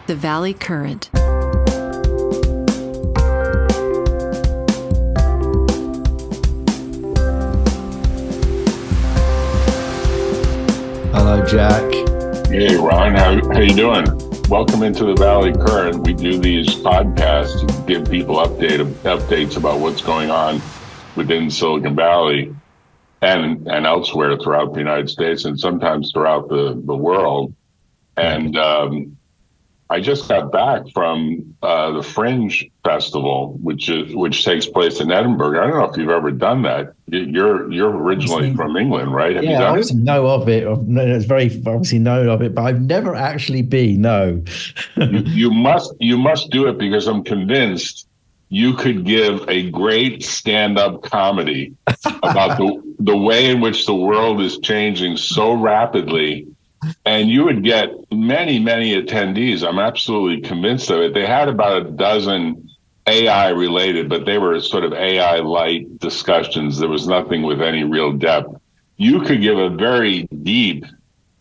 The Valley Current. Hello, Jack. Hey, Ron. How you doing? Welcome into the Valley Current. We do these podcasts to give people updates about what's going on within Silicon Valley and elsewhere throughout the United States and sometimes throughout the world. And I just got back from the Fringe Festival, which takes place in Edinburgh. I don't know if you've ever done that. You're originally from England, right? Have you done I it? obviously know of it. It's very obviously known of it, but I've never actually been. No. You must do it, because I'm convinced you could give a great stand-up comedy about the way in which the world is changing so rapidly. And you would get many, many attendees. I'm absolutely convinced of it. They had about a dozen AI related, but they were sort of AI light discussions. There was nothing with any real depth. You could give a very deep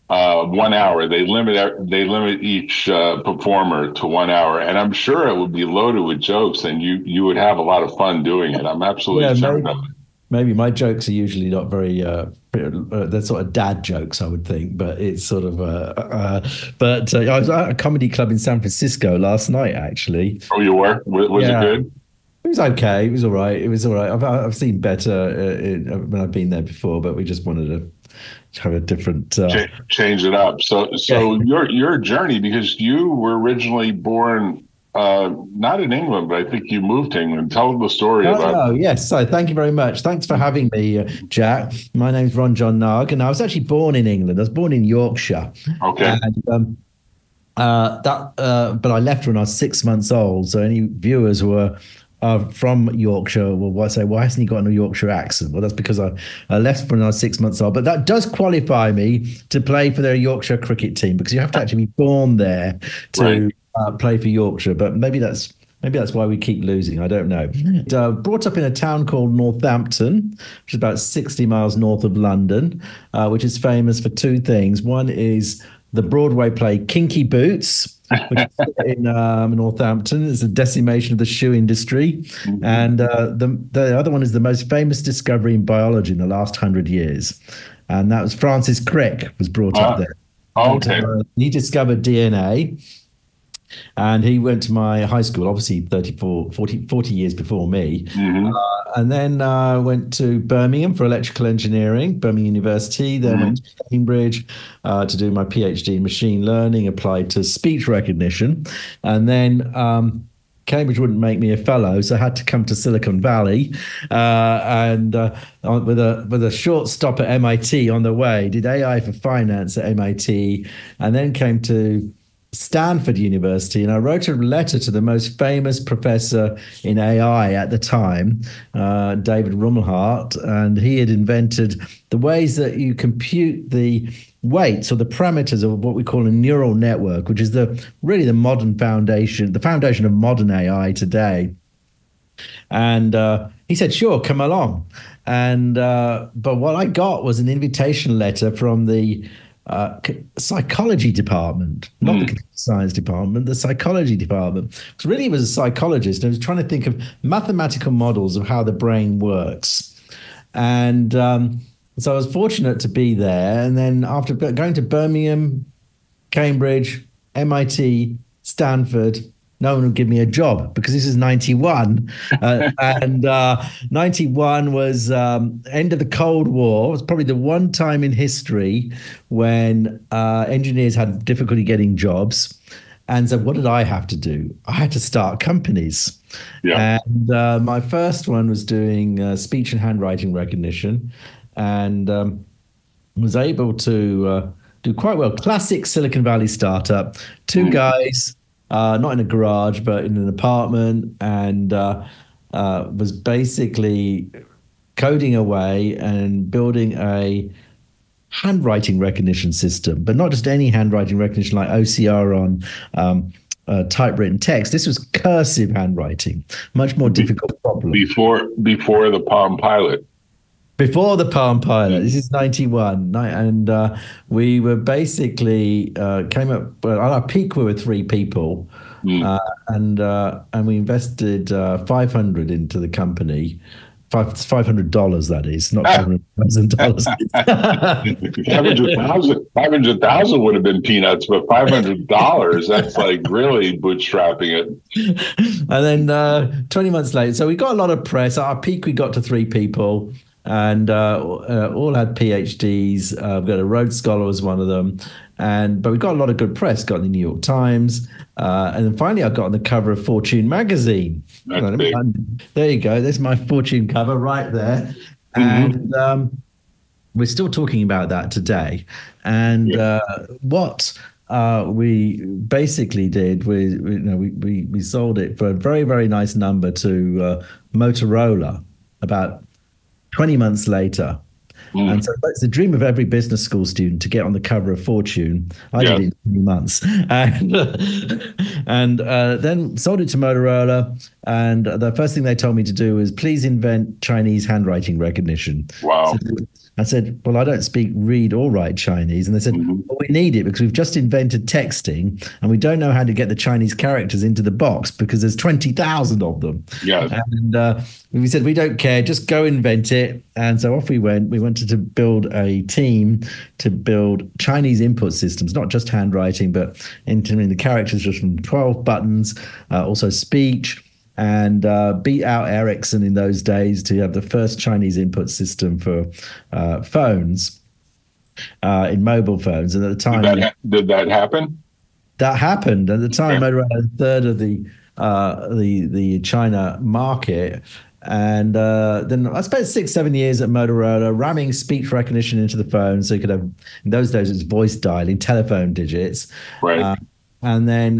1 hour. They limit each performer to 1 hour, and I'm sure it would be loaded with jokes, and you would have a lot of fun doing it. I'm absolutely certain of it. Maybe my jokes are usually not very, they're sort of dad jokes, I would think, but it's sort of, I was at a comedy club in San Francisco last night, actually. Oh, you were? Was it good? It was okay. It was all right. I've seen better when I've been there before, but we just wanted to have a different... Change it up. So yeah. Your journey, because you were originally born... not in England, but I think you moved to England. Tell the story about... Oh, yes. So thank you very much. Thanks for having me, Jack. My name's Ron John Narg, and I was actually born in England. I was born in Yorkshire. Okay. And, but I left when I was 6 months old. So any viewers who are from Yorkshire will say, why hasn't he got a Yorkshire accent? Well, that's because I left when I was 6 months old. But that does qualify me to play for their Yorkshire cricket team, because you have to actually be born there to... Right. Play for Yorkshire, but maybe that's why we keep losing. I don't know. Brought up in a town called Northampton, which is about 60 miles north of London, which is famous for two things. One is the Broadway play Kinky Boots, which is in Northampton. It's a decimation of the shoe industry. Mm-hmm. And the other one is the most famous discovery in biology in the last 100 years. And that was Francis Crick was brought up there. Okay. And, he discovered DNA. And he went to my high school, obviously 40 years before me. Mm-hmm. And then went to Birmingham for electrical engineering, Birmingham University. Then went to Cambridge to do my PhD in machine learning, applied to speech recognition. And then Cambridge wouldn't make me a fellow, so I had to come to Silicon Valley. And with a short stop at MIT on the way, did AI for finance at MIT, and then came to Stanford University, and I wrote a letter to the most famous professor in AI at the time, David Rumelhart, and he had invented the ways that you compute the weights or the parameters of what we call a neural network, which is really the modern foundation, the foundation of modern AI today. And he said, sure, come along. And but what I got was an invitation letter from the psychology department, not the computer science department, the psychology department. So really, he was a psychologist and was trying to think of mathematical models of how the brain works. And so I was fortunate to be there. And then after going to Birmingham, Cambridge, MIT, Stanford, no one would give me a job, because this is 91. And 91 was end of the Cold War. It was probably the one time in history when engineers had difficulty getting jobs. And so what did I have to do? I had to start companies. Yeah. And my first one was doing speech and handwriting recognition, and was able to do quite well. Classic Silicon Valley startup. Two guys, not in a garage, but in an apartment, and was basically coding away and building a handwriting recognition system, but not just any handwriting recognition like OCR on typewritten text. This was cursive handwriting, much more difficult problem. Before the Palm Pilot. before the Palm Pilot. This is 91. And we were basically came up, well, on our peak, we were three people. And we invested 500 into the company. $500, that is, not $500,000. 500,000 would have been peanuts, but $500, that's like really bootstrapping it. And then 20 months later, so we got a lot of press. At our peak, we got to three people, and all had PhDs. We've got a Rhodes Scholar was one of them. But we got a lot of good press, got in the New York Times. And then finally I got on the cover of Fortune magazine. There you go. There's my Fortune cover right there. And we're still talking about that today. And what we basically did was, we sold it for a very, very nice number to Motorola about 20 months later. And so it's the dream of every business school student to get on the cover of Fortune. I did it in 20 months. And then sold it to Motorola. And the first thing they told me to do was, please invent Chinese handwriting recognition. Wow. So I said, well, I don't read or write Chinese. And they said, well, we need it because we've just invented texting and we don't know how to get the Chinese characters into the box because there's 20,000 of them. Yeah. And we said, we don't care, just go invent it. And so off we went. We wanted to build a team to build Chinese input systems, not just handwriting, but entering the characters just from 12 buttons, also speech. And beat out Ericsson in those days to have the first Chinese input system for phones, in mobile phones. And at the time, did that happen? That happened at the time. Motorola had a third of the China market. And then I spent 6-7 years at Motorola ramming speech recognition into the phone, so you could have, in those days it was voice dialing, telephone digits. Right. And then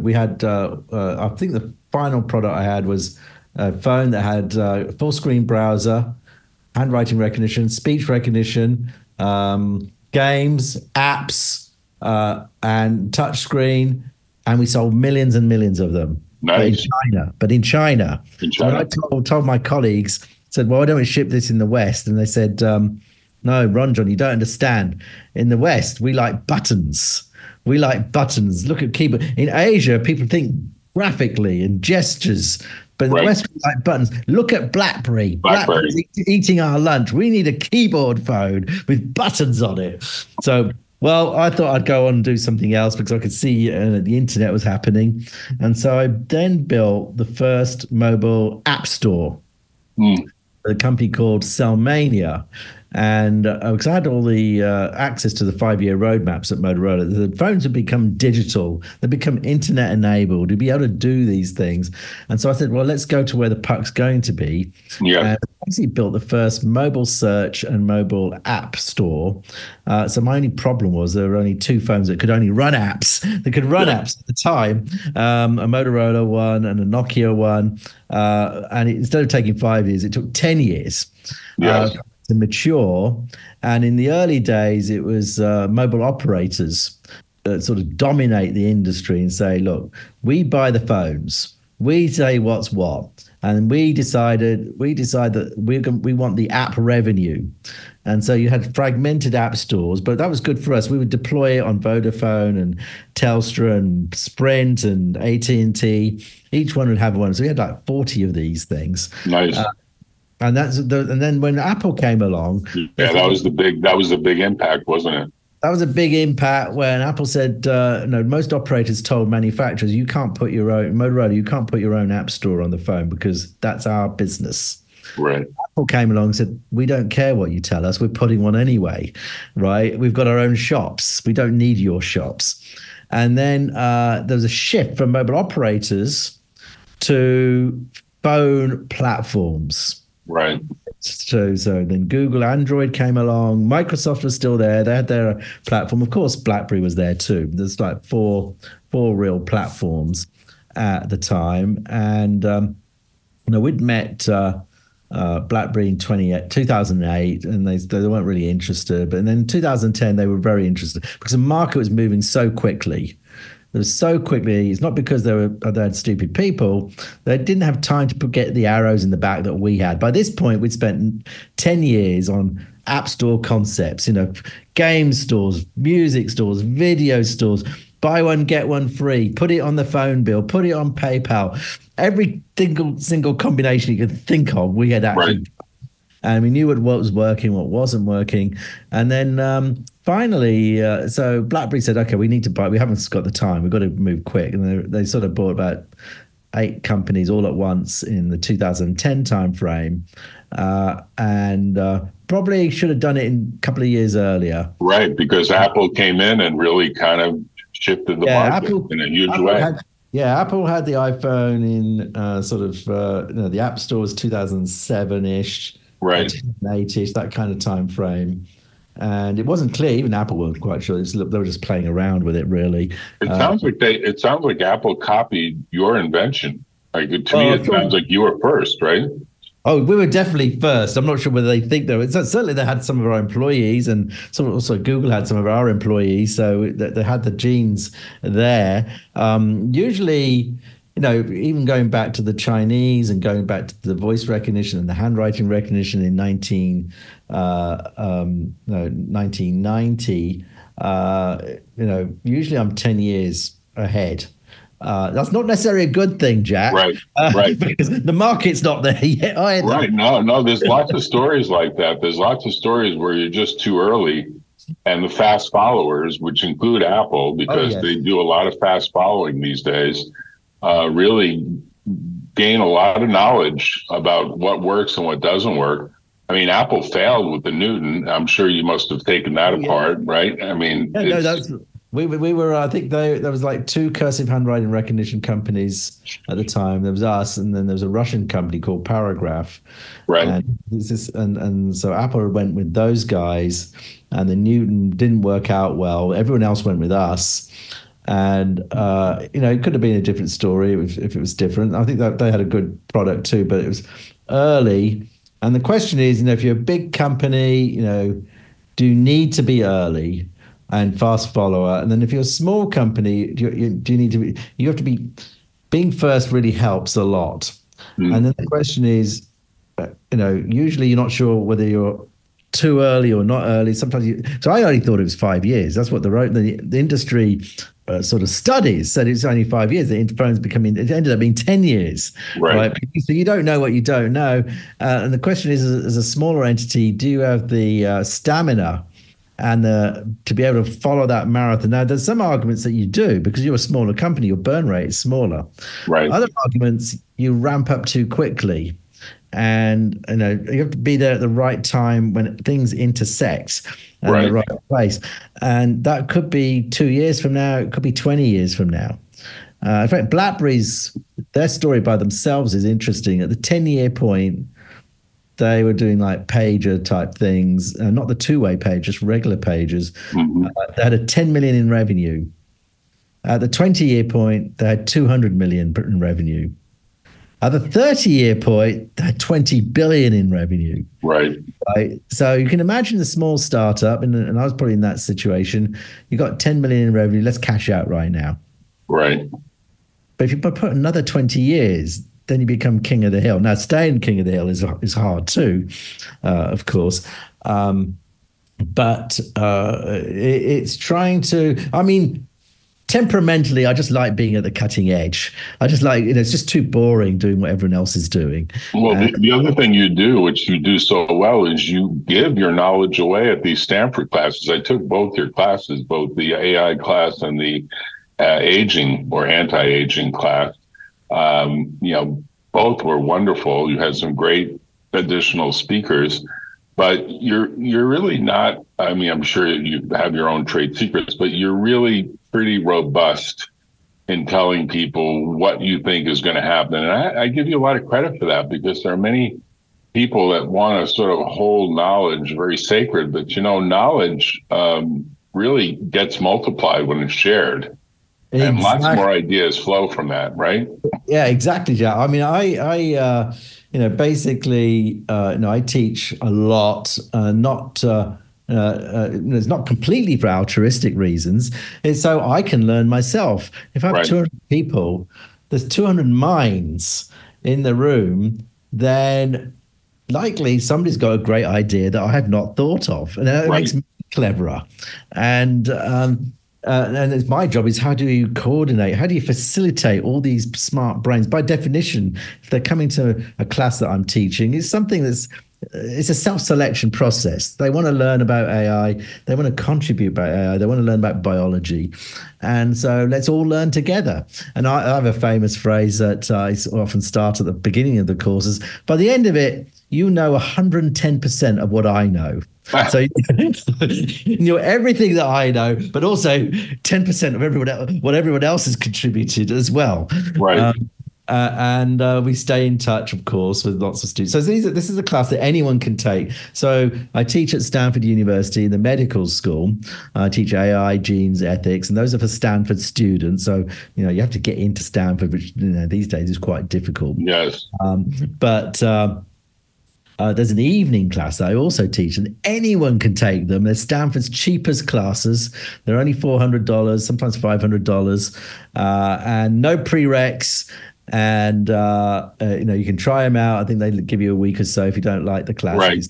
we had I think the final product I had was a phone that had full screen browser, handwriting recognition, speech recognition, games, apps, and touch screen, and we sold millions and millions of them. Nice. But in China. When I told my colleagues, said, well, why don't we ship this in the West? And they said, no, Ronjon, you don't understand. In the West, we like buttons. We like buttons. Look at keyboard. In Asia, people think graphically and gestures, but in the West, we like buttons. Look at BlackBerry. BlackBerry's eating our lunch. We need a keyboard phone with buttons on it. So, well, I thought I'd go on and do something else because I could see the internet was happening. And so I then built the first mobile app store, a company called Cellmania. And because I had all the access to the 5-year roadmaps at Motorola, the phones had become digital, they'd become internet enabled, you'd be able to do these things. And so I said, well, let's go to where the puck's going to be. Yeah. And I actually built the first mobile search and mobile app store. So my only problem was there were only two phones that could only run apps. They could run apps at the time, a Motorola one and a Nokia one. And instead of taking 5 years, it took 10 years. Yes. To mature. And in the early days, it was mobile operators that sort of dominate the industry and say, look, we buy the phones, we say what's what, and we decide that we want the app revenue. And so you had fragmented app stores, but that was good for us. We would deploy it on Vodafone and Telstra and Sprint and AT&T. Each one would have one. So we had like 40 of these things. Nice. And then when Apple came along, that was the big impact, wasn't it? That was a big impact when Apple said, no, most operators told manufacturers, you can't put your own, Motorola, you can't put your own app store on the phone because that's our business. Right. Apple came along and said, we don't care what you tell us, we're putting one anyway, right? We've got our own shops, we don't need your shops. And then there was a shift from mobile operators to phone platforms. Right. So then Google, Android came along. Microsoft was still there. They had their platform. Of course, BlackBerry was there too. There's like four real platforms at the time. And we'd met BlackBerry in 2008, and they weren't really interested. But then in 2010, they were very interested because the market was moving so quickly. It was so quickly. It's not because they had stupid people. They didn't have time to get the arrows in the back that we had. By this point, we'd spent 10 years on app store concepts, game stores, music stores, video stores, buy one, get one free, put it on the phone bill, put it on PayPal. Every single combination you could think of, we had actually. Right. And we knew what was working, what wasn't working. And then finally, so BlackBerry said, okay, we need to buy, we haven't got the time, we've got to move quick. And they sort of bought about 8 companies all at once in the 2010 timeframe. And probably should have done it in a couple of years earlier. Right, because Apple came in and really kind of shifted the market in a huge way. Apple had the iPhone in the App Store was 2007-ish. Right. 80-ish, that kind of time frame. And it wasn't clear, even Apple weren't quite sure. They were just playing around with it, really. It sounds like Apple copied your invention. To me, it sounds like you were first, right? Oh, we were definitely first. I'm not sure whether they think though. Certainly they had some of our employees, and also Google had some of our employees, so they had the genes there. Usually, even going back to the Chinese and going back to the voice recognition and the handwriting recognition in 1990, usually I'm 10 years ahead. That's not necessarily a good thing, Jack. Right. Because the market's not there yet either. Right. No, there's lots of stories like that. There's lots of stories where you're just too early. And the fast followers, which include Apple, because they do a lot of fast following these days, really gain a lot of knowledge about what works and what doesn't work. I mean, Apple failed with the Newton. I'm sure you must have taken that apart, right? I mean, we were. I think there was like 2 cursive handwriting recognition companies at the time. There was us, and then there was a Russian company called Paragraph. Right. And so Apple went with those guys, and the Newton didn't work out well. Everyone else went with us. And it could have been a different story if it was different. I think that they had a good product too, but it was early. And the question is, if you're a big company, do you need to be early and fast follower? And then if you're a small company, do you need to be? You have to be. Being first really helps a lot. Mm. And then the question is, usually you're not sure whether you're too early or not early. Sometimes so I only thought it was 5 years. That's what the industry sort of studies said. It's only 5 years. The phones it ended up being 10 years. Right. So you don't know what you don't know. And the question is, as a smaller entity, do you have the stamina and to be able to follow that marathon? Now, there's some arguments that you do because you're a smaller company. Your burn rate is smaller. Right. Other arguments, you ramp up too quickly. And you have to be there at the right time when things intersect in the right place. And that could be 2 years from now. It could be 20 years from now. In fact, BlackBerry's, their story by themselves is interesting. At the 10-year point, they were doing like pager type things, not the two-way page, just regular pages. Mm-hmm. They had a 10 million in revenue. At the 20-year point, they had 200 million in revenue. At the 30-year point, they had 20 billion in revenue. Right. So you can imagine a small startup, and I was probably in that situation. You got 10 million in revenue. Let's cash out right now. Right. But if you put another 20 years, then you become king of the hill. Now, staying king of the hill is hard too, of course. But it's trying to. I mean, temperamentally, I just like being at the cutting edge. I just like, it's just too boring doing what everyone else is doing. Well, the other thing you do, which you do so well, is you give your knowledge away at these Stanford classes. I took both your classes, both the AI class and the aging or anti-aging class. Both were wonderful. You had some great additional speakers. But you're really not, I mean, I'm sure you have your own trade secrets, but you're really pretty robust in telling people what you think is going to happen. And I give you a lot of credit for that, because there are many people that want to sort of hold knowledge very sacred. But, knowledge really gets multiplied when it's shared. Exactly. And lots more ideas flow from that, right? Yeah, exactly, Jack. I mean, basically, I teach a lot, not it's not completely for altruistic reasons. It's so I can learn myself. If I have 200 people, there's 200 minds in the room, then likely somebody's got a great idea that I have not thought of, and it makes me cleverer. And it's my job is how do you coordinate? How do you facilitate all these smart brains? By definition, if they're coming to a class that I'm teaching, it's something it's a self-selection process. They want to learn about AI. They want to contribute about AI. They want to learn about biology. And so let's all learn together. And I have a famous phrase that I often start at the beginning of the courses. By the end of it, you know 110% of what I know. So you know everything that I know, but also 10% of everyone else, what everyone else has contributed as well. Right. And we stay in touch, of course, with lots of students. So this is a class that anyone can take. So I teach at Stanford University in the medical school. I teach AI, genes, ethics, and those are for Stanford students. So, you have to get into Stanford, which these days is quite difficult. Yes. But there's an evening class that I also teach, and anyone can take them. They're Stanford's cheapest classes. They're only $400, sometimes $500, and no prereqs. And you can try them out. I think they give you a week or so if you don't like the class. Right.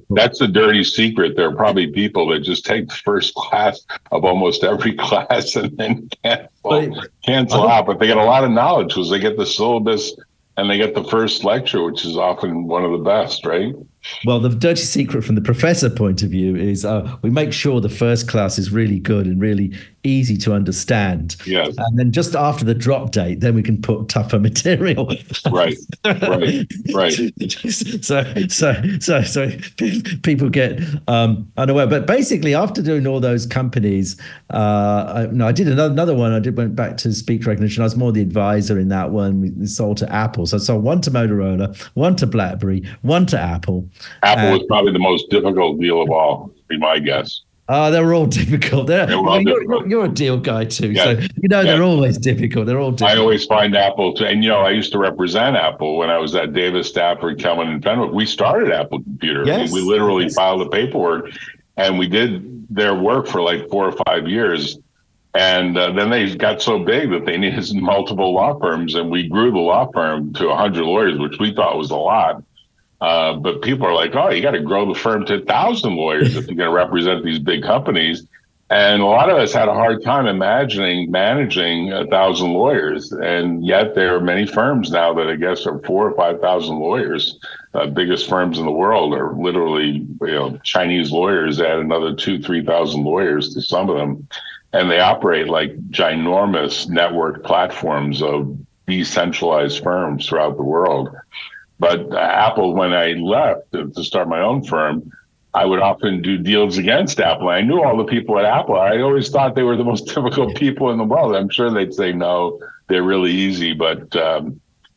That's the dirty secret. There are probably people that just take the first class of almost every class and then cancel out. But they get a lot of knowledge because they get the syllabus and they get the first lecture, which is often one of the best, right? Well, the dirty secret from the professor point of view is we make sure the first class is really good and really easy to understand. Yes. And then just after the drop date, then we can put tougher material. Right. So people get unaware. But basically, after doing all those companies, I did another one. Went back to speech recognition. I was more the advisor in that one. We sold to Apple. So I sold one to Motorola, one to BlackBerry, one to Apple. Apple was probably the most difficult deal of all, would be my guess. They were all difficult. You're a deal guy too, so they're always difficult. They're all difficult. I always find Apple, and I used to represent Apple when I was at Davis, Stafford, Kelman, and Fenwick. We started Apple Computer. Yes. We literally filed the paperwork, and we did their work for like 4 or 5 years. And then they got so big that they needed multiple law firms, and we grew the law firm to 100 lawyers, which we thought was a lot. But people are like, oh, you got to grow the firm to 1,000 lawyers if you're going to represent these big companies. And a lot of us had a hard time imagining managing 1,000 lawyers. And yet there are many firms now that I guess are 4,000 or 5,000 lawyers. Biggest firms in the world are literally, Chinese lawyers add another 2,000-3,000 lawyers to some of them. And they operate like ginormous network platforms of decentralized firms throughout the world. But Apple, when I left to start my own firm, I would often do deals against Apple. I knew all the people at Apple. I always thought they were the most difficult people in the world. I'm sure they'd say, no, they're really easy. But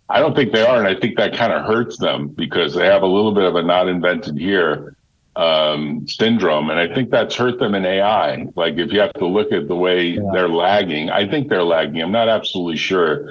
I don't think they are. And I think that kind of hurts them because they have a little bit of a not invented here syndrome. And I think that's hurt them in AI. Like if you have to look at the way they're lagging, I think they're lagging. I'm not absolutely sure,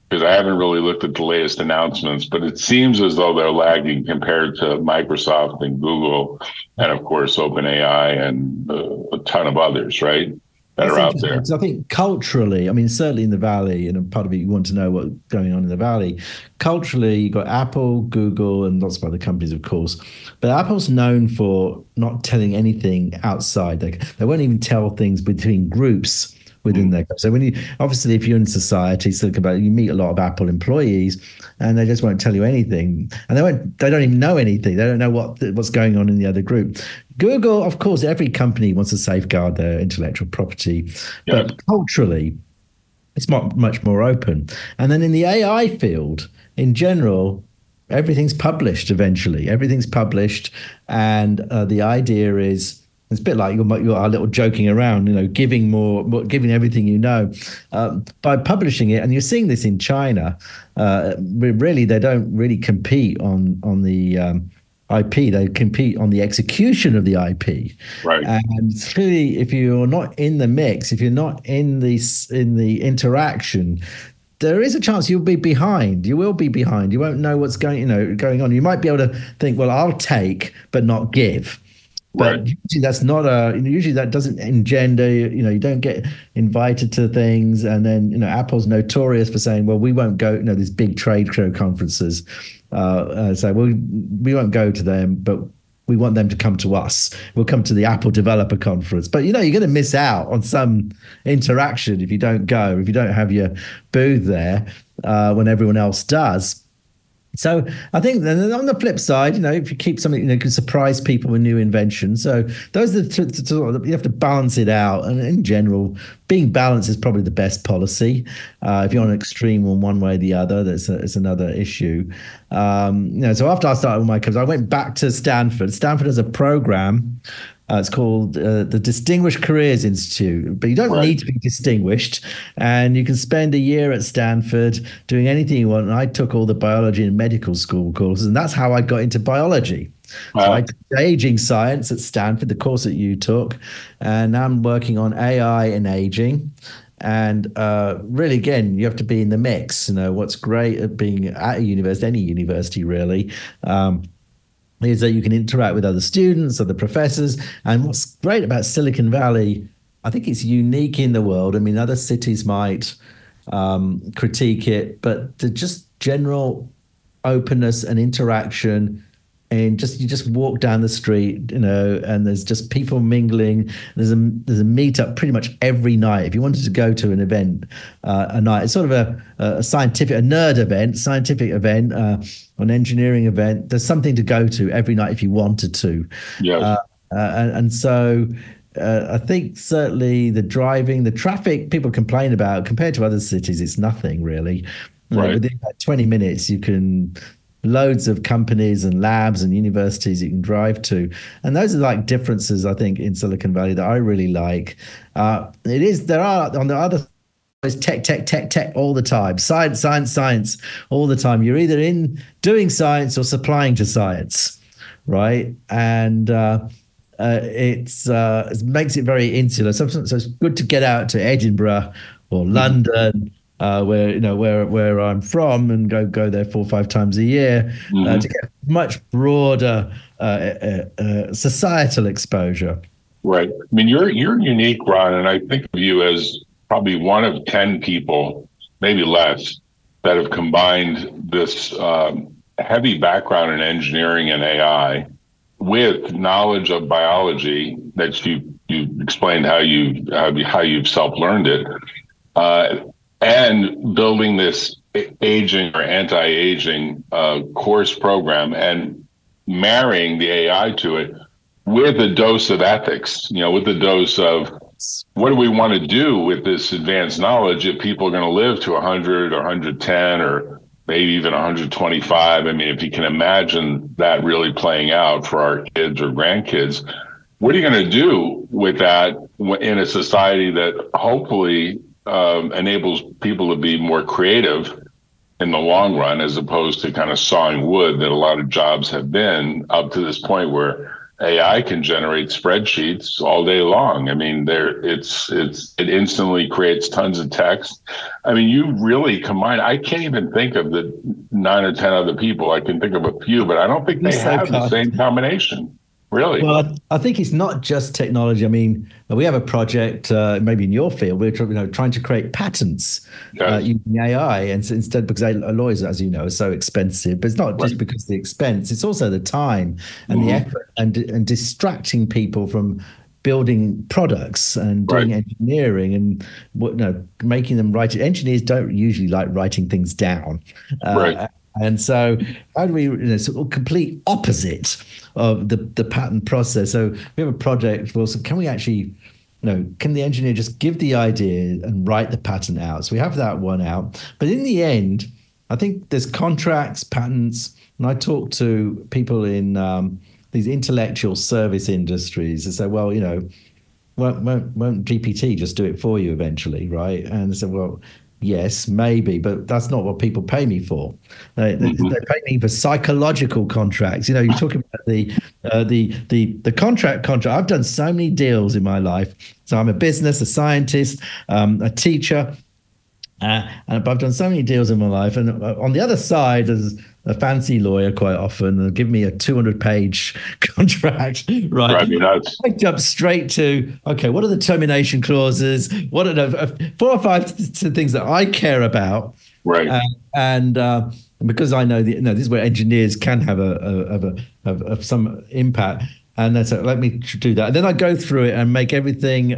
because I haven't really looked at the latest announcements, but it seems as though they're lagging compared to Microsoft and Google, and of course OpenAI and a ton of others, right, that are out there. I think culturally, certainly in the Valley, and part of it you want to know what's going on in the Valley. Culturally, you've got Apple, Google, and lots of other companies, of course. But Apple's known for not telling anything outside. They won't even tell things between groups within their. So when if you're in society, Silicon Valley, you meet a lot of Apple employees, and they just won't tell you anything, and they don't even know anything. They don't know what's going on in the other group. Google, of course, every company wants to safeguard their intellectual property, but culturally, it's much more open. And then in the AI field, in general, everything's published eventually. Everything's published, and the idea is. It's a bit like your little joking around, giving everything by publishing it. And you're seeing this in China. Really, they don't really compete on the IP. They compete on the execution of the IP. Right. And clearly, if you're not in the mix, if you're not in the interaction, there is a chance you'll be behind. You will be behind. You won't know what's going on. You might be able to think, well, I'll take but not give. Right. But usually that's not usually that doesn't engender, you don't get invited to things. And then, Apple's notorious for saying, well, we won't go, these big trade show conferences. So we won't go to them, but we want them to come to us. We'll come to the Apple Developer Conference. But, you're going to miss out on some interaction if you don't go, if you don't have your booth there when everyone else does. So I think then on the flip side, if you keep something, can surprise people with new inventions. So those are you have to balance it out. And in general, being balanced is probably the best policy. If you're on an extreme one way or the other, it's another issue. So after I started with my course, I went back to Stanford. Stanford has a program. It's called the Distinguished Careers Institute, but you don't need to be distinguished, and you can spend a year at Stanford doing anything you want. And I took all the biology and medical school courses, and that's how I got into biology. So I did aging science at Stanford, the course that you took, and now I'm working on AI and aging. And really, again, you have to be in the mix. What's great at being at a university, any university really, is that you can interact with other students, other professors. And what's great about Silicon Valley, I think it's unique in the world. I mean, other cities might critique it, but the just general openness and interaction, and you just walk down the street, and there's just people mingling. There's a meetup pretty much every night. If you wanted to go to an event, a night, it's sort of a nerd event, scientific event, an engineering event. There's something to go to every night if you wanted to. Yes. And so I think certainly the driving, the traffic people complain about compared to other cities, it's nothing really. Within about 20 minutes, you can loads of companies and labs and universities you can drive to. And those are like differences, I think, in Silicon Valley that I really like. There are on the other side, it's tech all the time. Science all the time. You're either in doing science or supplying to science, right? And it makes it very insular. So it's good to get out to Edinburgh or London, where I'm from, and go there 4 or 5 times a year to get much broader societal exposure. Right. I mean, you're unique, Ron, and I think of you as probably one of 10 people, maybe less, that have combined this heavy background in engineering and AI with knowledge of biology that you explained how you've self-learned it. And building this aging or anti-aging course program and marrying the AI to it with a dose of ethics, with a dose of what do we want to do with this advanced knowledge if people are going to live to 100 or 110 or maybe even 125. I mean, if you can imagine that really playing out for our kids or grandkids, what are you going to do with that in a society that hopefully enables people to be more creative in the long run, as opposed to kind of sawing wood that a lot of jobs have been up to this point where AI can generate spreadsheets all day long. I mean, it instantly creates tons of text. I mean, you really combine. I can't even think of the 9 or 10 other people. I can think of a few, but I don't think they have the same combination. Really? Well, I think it's not just technology. I mean, we have a project, maybe in your field, we're trying to create patents using AI, and instead, because lawyers, as you know, are so expensive. But it's not just because of the expense; it's also the time and the effort, and distracting people from building products and doing engineering and making them write it. Engineers don't usually like writing things down. And so how do we, sort of complete opposite of the patent process? So we have a project, well, so can we actually, can the engineer just give the idea and write the patent out? So we have that one out. But in the end, I think there's contracts, patents, and I talk to people in these intellectual service industries and say, well, won't GPT just do it for you eventually, right? And they say, well, yes, maybe, but that's not what people pay me for. They pay me for psychological contracts. You're talking about the contract. I've done so many deals in my life. So I'm a business, a scientist, a teacher, but I've done so many deals in my life. And on the other side, there's a fancy lawyer quite often. They'll give me a 200-page contract, right? Drive me nuts. I jump straight to, okay, what are the termination clauses? What are the 4 or 5 things that I care about? Right. And because I know this is where engineers can have of some impact. And then so let me do that. And then I go through it and make everything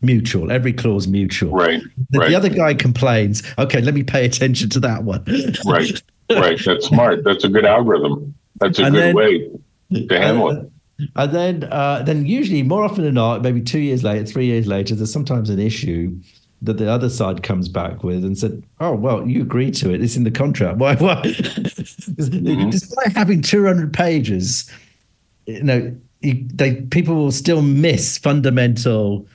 mutual, every clause mutual. Right. The other guy complains. Okay, let me pay attention to that one. Right. Right. That's smart. That's a good algorithm. That's a good way to handle it. And then usually, more often than not, maybe 2 years later, 3 years later, there's sometimes an issue that the other side comes back with and said, "Oh, well, you agreed to it. It's in the contract. Why?" Despite having 200 pages. People will still miss fundamental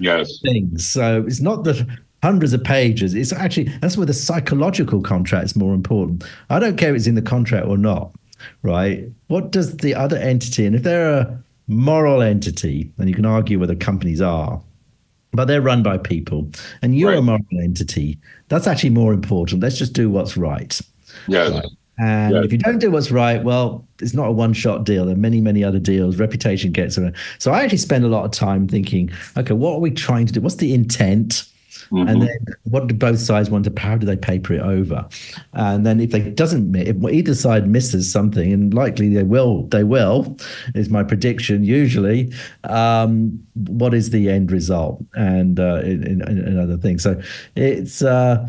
things. So it's not the hundreds of pages. It's actually, that's where the psychological contract is more important. I don't care if it's in the contract or not, right? What does the other entity, and if they're a moral entity, and you can argue whether companies are, but they're run by people, and you're a moral entity, that's actually more important. Let's just do what's right. Yes. Right? And if you don't do what's right, well, it's not a one-shot deal. There are many, many other deals. Reputation gets around. So I actually spend a lot of time thinking, okay, what are we trying to do? What's the intent? And then what do both sides want to, how do they paper it over? And then if either side misses something, and likely they will, is my prediction usually, what is the end result? And in other things. So it's, so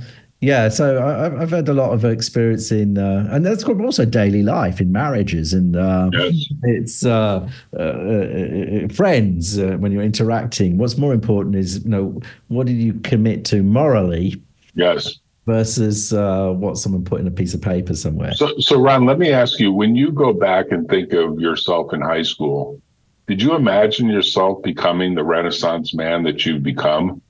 I've had a lot of experience in, and that's also daily life in marriages, and it's friends when you're interacting. What's more important is, what did you commit to morally? Yes. Versus what someone put in a piece of paper somewhere. So Ron, let me ask you: when you go back and think of yourself in high school, did you imagine yourself becoming the Renaissance man that you've become?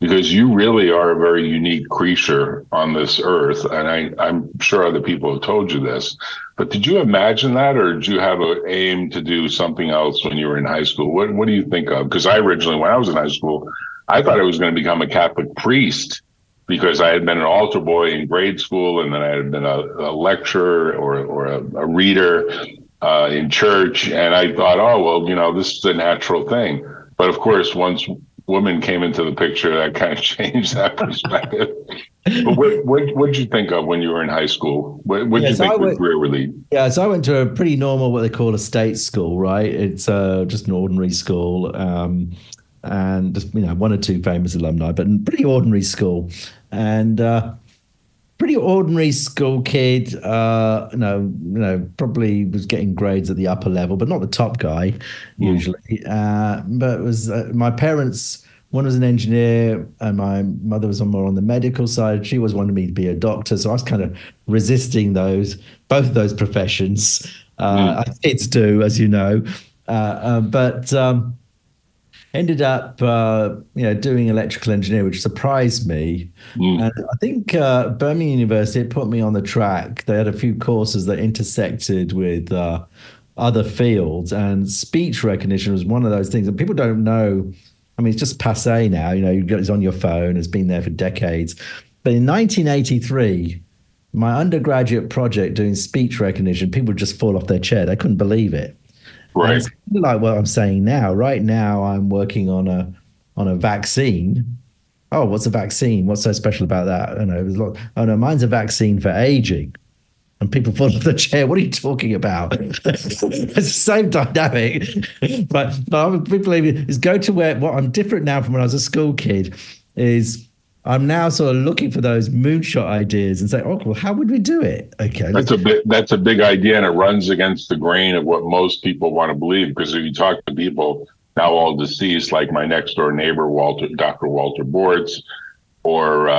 Because you really are a very unique creature on this earth. And I'm sure other people have told you this, but did you imagine that, or did you have an aim to do something else when you were in high school? What do you think of? Because I originally, when I was in high school, I thought I was going to become a Catholic priest because I had been an altar boy in grade school, and then I had been a lecturer or a reader in church. And I thought, oh, well, this is a natural thing. But of course, once women came into the picture, that kind of changed that perspective. But what did you think of when you were in high school? What did you think your career would lead? Yeah, so I went to a pretty normal, what they call a state school, right? It's just an ordinary school, and just, 1 or 2 famous alumni, but pretty ordinary school. And pretty ordinary school kid, probably was getting grades at the upper level, but not the top guy usually. But it was my parents, one was an engineer and my mother was more on the medical side. She always wanted me to be a doctor. So I was kind of resisting both of those professions. Kids do, as you know. But ended up, doing electrical engineering, which surprised me. And I think Birmingham University had put me on the track. They had a few courses that intersected with other fields, and speech recognition was one of those things that people don't know. I mean, it's just passé now. It's on your phone. It's been there for decades. But in 1983, my undergraduate project doing speech recognition, people would just fall off their chair. They couldn't believe it. Right. It's like what I'm saying now. Right now, I'm working on a vaccine. Oh, what's a vaccine? What's so special about that? Oh no, mine's a vaccine for aging. And people fall off the chair. What are you talking about? It's the same dynamic. But I believe is go to what I'm different now from when I was a school kid is I'm now sort of looking for those moonshot ideas and say, oh, well, how would we do it? Okay. That's a big idea, and it runs against the grain of what most people want to believe. Because if you talk to people now all deceased, like my next door neighbor, Dr. Walter Bortz, or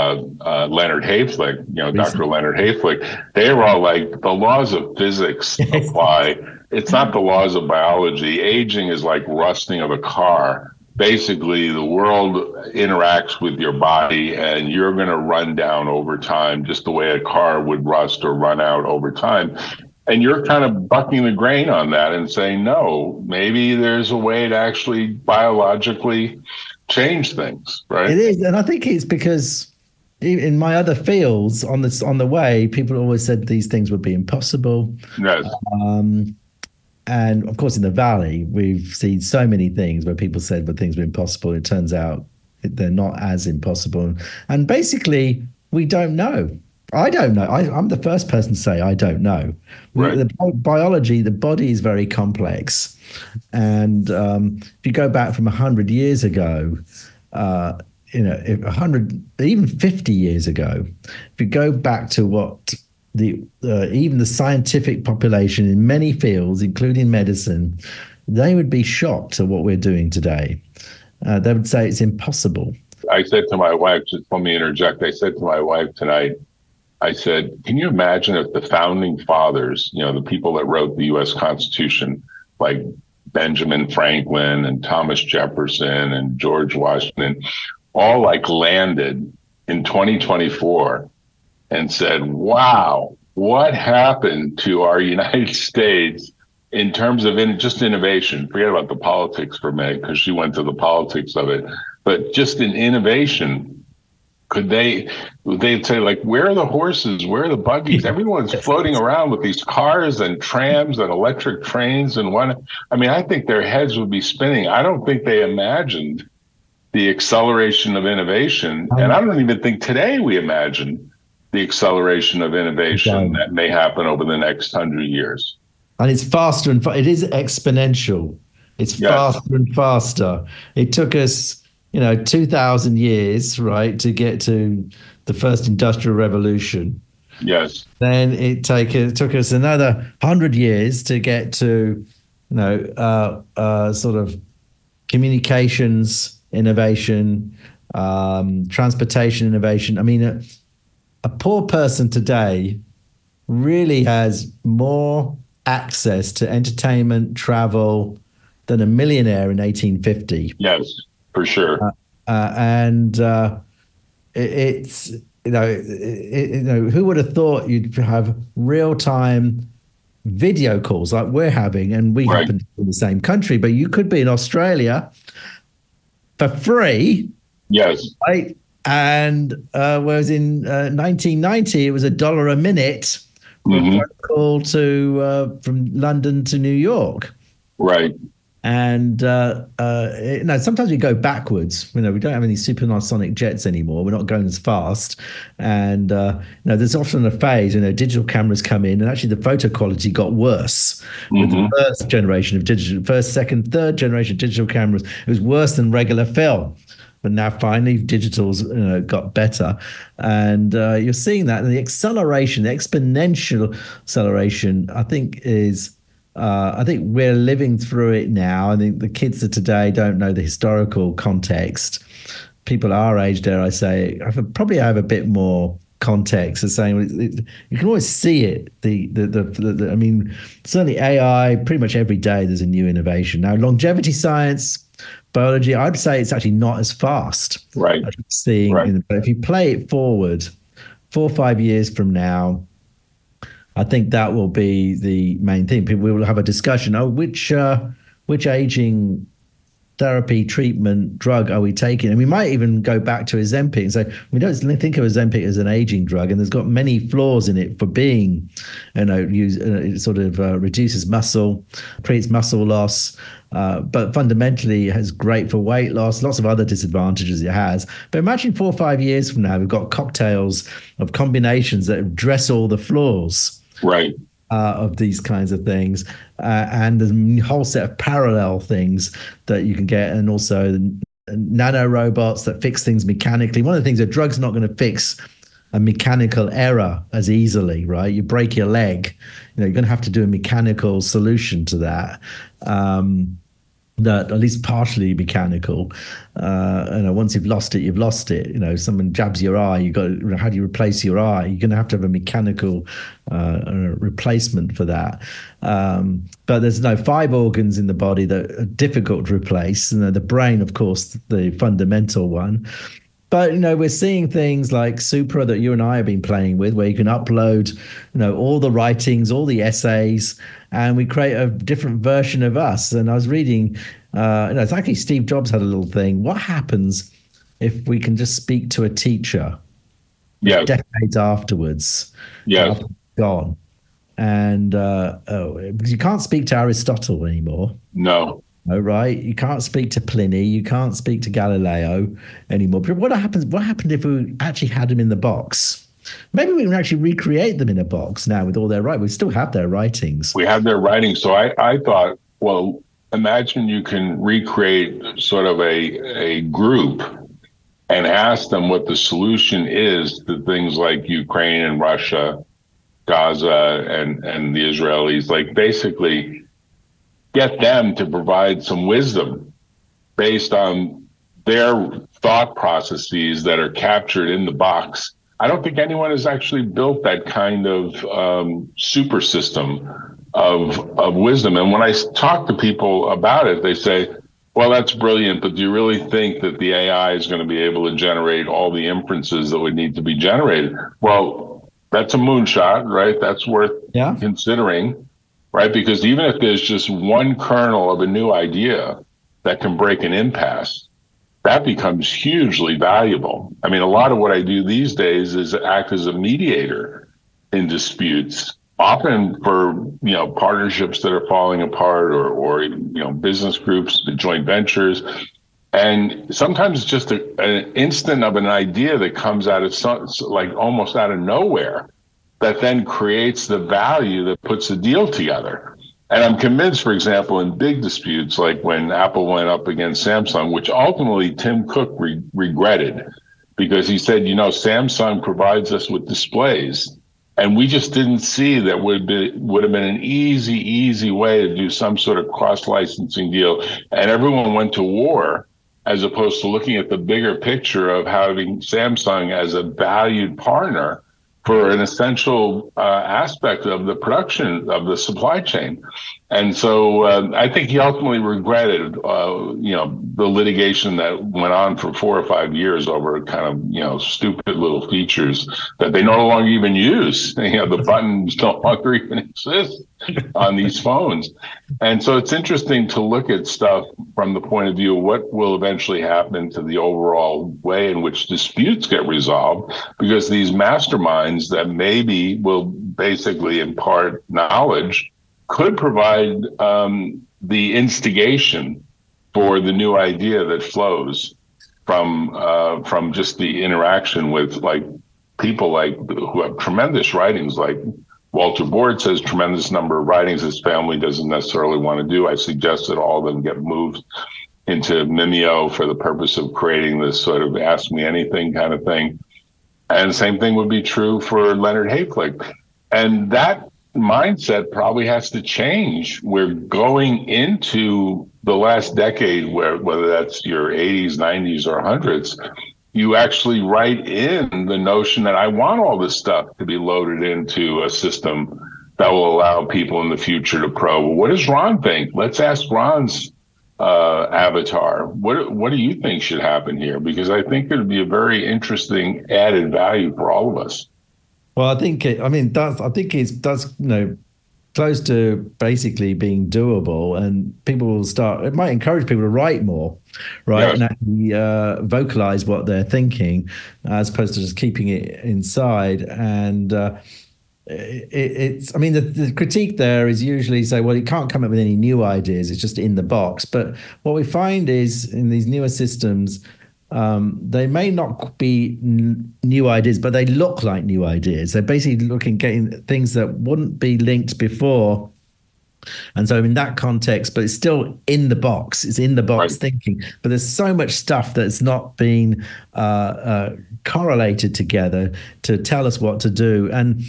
Leonard Hayflick, Dr. Leonard Hayflick, they were all like, the laws of physics apply. It's not the laws of biology. Aging is like rusting of a car. Basically, the world interacts with your body, and you're going to run down over time, just the way a car would rust or run out over time. And you're kind of bucking the grain on that and saying, no, maybe there's a way to actually biologically change things, right? It is. And I think it's because in my other fields on the way, people always said these things would be impossible. Yes. Um, and of course, in the valley, we've seen so many things where people said that things were impossible. It turns out they're not as impossible. And basically, we don't know. I don't know. I'm the first person to say I don't know. Right. The biology, the body is very complex. And if you go back from 100 years ago, if 100, even 50 years ago, if you go back to what even the scientific population in many fields, including medicine, they would be shocked at what we're doing today. They would say it's impossible. I said to my wife, just let me interject, I said to my wife tonight, I said, can you imagine if the founding fathers, the people that wrote the U.S. Constitution, like Benjamin Franklin and Thomas Jefferson and George Washington, all like landed in 2024 and said, wow, what happened to our United States in terms of just innovation? Forget about the politics for a minute, because she went to the politics of it. But just in innovation, they'd say, like, where are the horses? Where are the buggies? Everyone's floating around with these cars and trams and electric trains and I think their heads would be spinning. I don't think they imagined the acceleration of innovation. And I don't even think today we imagine the acceleration of innovation that may happen over the next 100 years. And it's faster and it is exponential. It's faster and faster. It took us, 2,000 years, right, to get to the first industrial revolution. Yes. Then it took us another 100 years to get to, sort of communications innovation, transportation innovation. I mean, a poor person today really has more access to entertainment, travel than a millionaire in 1850. Yes, for sure. It's who would have thought you'd have real-time video calls like we're having, and we happen to be in the same country, but you could be in Australia for free. Yes. Right. And whereas in 1990, it was $1 a minute for a phone call from London to New York. Right. And sometimes we go backwards. We don't have any supersonic jets anymore. We're not going as fast. And there's often a phase, digital cameras come in, and actually the photo quality got worse with the first generation of first, second, third generation of digital cameras. It was worse than regular film. But now finally digital's got better. And you're seeing that. And the acceleration, the exponential acceleration, I think we're living through it now. I think the kids of today don't know the historical context. People our age, dare I say, probably have a bit more context. Of saying you can always see it. I mean, certainly AI. Pretty much every day there's a new innovation. Now, longevity science, biology, I'd say it's actually not as fast. Right. But if you play it forward 4 or 5 years from now, I think that will be the main thing. We will have a discussion. Which aging therapy, treatment, drug are we taking? And we might even go back to Ozempic and say, we don't think of Ozempic as an aging drug, and there's got many flaws in it for being, it sort of reduces muscle, creates muscle loss, but fundamentally it has great for weight loss, lots of other disadvantages it has. But imagine 4 or 5 years from now, we've got cocktails of combinations that address all the flaws. Right. Of these kinds of things, and there's a whole set of parallel things that you can get, and also nano robots that fix things mechanically. One of the things, a drug's not going to fix a mechanical error as easily, right? You break your leg, you're going to have to do a mechanical solution to that. That at least partially mechanical. Once you've lost it, you've lost it. Someone jabs your eye, how do you replace your eye? You're going to have a mechanical replacement for that. But there's 5 organs in the body that are difficult to replace. The brain, of course, the fundamental one. But, we're seeing things like Supra that you and I have been playing with, where you can upload, all the writings, all the essays, and we create a different version of us. And I was reading, it's actually Steve Jobs had a little thing. What happens if we can just speak to a teacher? Yes. decades afterwards, Yes. after gone. And because you can't speak to Aristotle anymore. No. Oh, right. You can't speak to Pliny. You can't speak to Galileo anymore. But what happens? What happened if we actually had them in the box? Maybe we can actually recreate them in a box now with all their writings. We still have their writings. We have their writings. So I thought, well, imagine you can recreate sort of a group and ask them what the solution is to things like Ukraine and Russia, Gaza and the Israelis. Like basically get them to provide some wisdom based on their thought processes that are captured in the box. I don't think anyone has actually built that kind of super system of wisdom. And when I talk to people about it, they say, well, that's brilliant, but do you really think that the AI is going to be able to generate all the inferences that would need to be generated? Well, that's a moonshot, right? That's worth considering, right? Because even if there's just one kernel of a new idea that can break an impasse, that becomes hugely valuable. I mean, a lot of what I do these days is act as a mediator in disputes, often for, partnerships that are falling apart or business groups, the joint ventures. And sometimes it's just an instant of an idea that comes out of like almost out of nowhere that then creates the value that puts the deal together. And I'm convinced, for example, in big disputes, like when Apple went up against Samsung, which ultimately Tim Cook regretted because he said, Samsung provides us with displays. And we just didn't see that would have been an easy way to do some sort of cross-licensing deal. And everyone went to war as opposed to looking at the bigger picture of having Samsung as a valued partner for an essential aspect of the production of the supply chain. And so I think he ultimately regretted, the litigation that went on for 4 or 5 years over kind of, stupid little features that they no longer even use. The buttons no longer even exist on these phones. And so it's interesting to look at stuff from the point of view of what will eventually happen to the overall way in which disputes get resolved, because these masterminds that maybe will basically impart knowledge could provide the instigation for the new idea that flows from just the interaction with like people like who have tremendous writings. Like Walter Board says, tremendous number of writings his family doesn't necessarily want to do. I suggest that all of them get moved into Mimeo for the purpose of creating this sort of ask me anything kind of thing. And the same thing would be true for Leonard Hayflick. And that mindset probably has to change. We're going into the last decade where, whether that's your 80s, 90s, or 100s, you actually write in the notion that I want all this stuff to be loaded into a system that will allow people in the future to probe. Well, what does Ron think? Let's ask Ron's avatar. What do you think should happen here? Because I think it would be a very interesting added value for all of us. Well, I think it's close to basically being doable, and people will start. It might encourage people to write more, right, and actually vocalize what they're thinking, as opposed to just keeping it inside. And the critique there is usually say, well, you can't come up with any new ideas. It's just in the box. But what we find is in these newer systems, they may not be new ideas, but they look like new ideas. They're basically getting things that wouldn't be linked before. And so in that context, but it's still in the box. It's in the box thinking. But there's so much stuff that's not been correlated together to tell us what to do. And,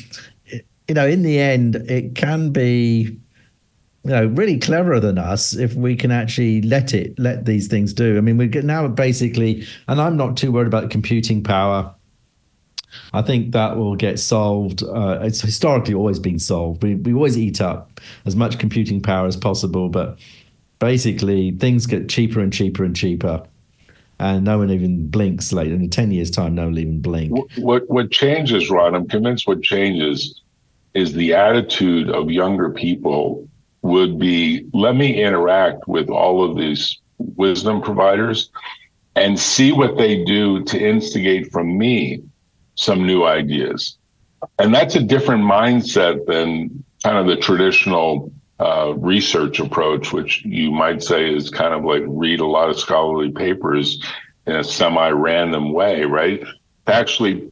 in the end, it can be really cleverer than us if we can actually let these things do. I mean, we get now basically, and I'm not too worried about computing power. I think that will get solved. It's historically always been solved. We always eat up as much computing power as possible, but basically things get cheaper and cheaper and cheaper. And no one even blinks. Like in 10 years' time, no one will even blink. What changes, Ron, I'm convinced what changes is the attitude of younger people would be, let me interact with all of these wisdom providers and see what they do to instigate from me some new ideas. And that's a different mindset than kind of the traditional research approach, which you might say is kind of like read a lot of scholarly papers in a semi-random way, right? To actually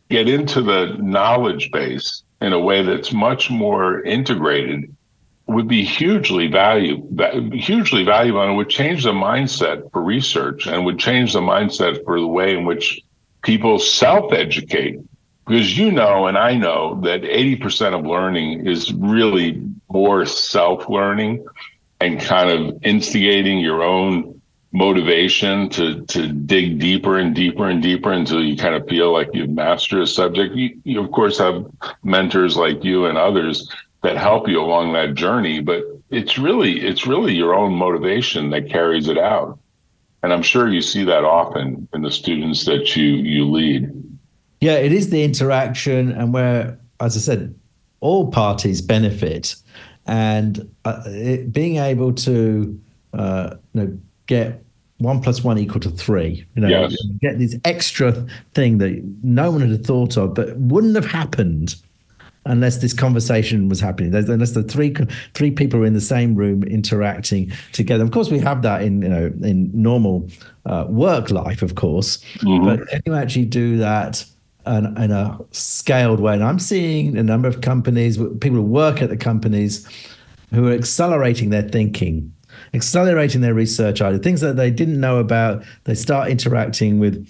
get into the knowledge base in a way that's much more integrated would be hugely valuable, and it would change the mindset for research and would change the mindset for the way in which people self-educate. Because you know, and I know that 80% of learning is really more self-learning and kind of instigating your own motivation to dig deeper and deeper and deeper until you kind of feel like you've mastered a subject. You of course have mentors like you and others that help you along that journey, but it's really your own motivation that carries it out. And I'm sure you see that often in the students that you lead. Yeah, it is the interaction, and where, as I said, all parties benefit, and being able to get 1 + 1 = 3. Yes. Get this extra thing that no one had thought of, but wouldn't have happened unless this conversation was happening. Unless the three people are in the same room interacting together. Of course, we have that in normal work life, of course, but can you actually do that in a scaled way? And I'm seeing a number of companies, people who work at the companies, who are accelerating their thinking, accelerating their research ideas, things that they didn't know about. They start interacting with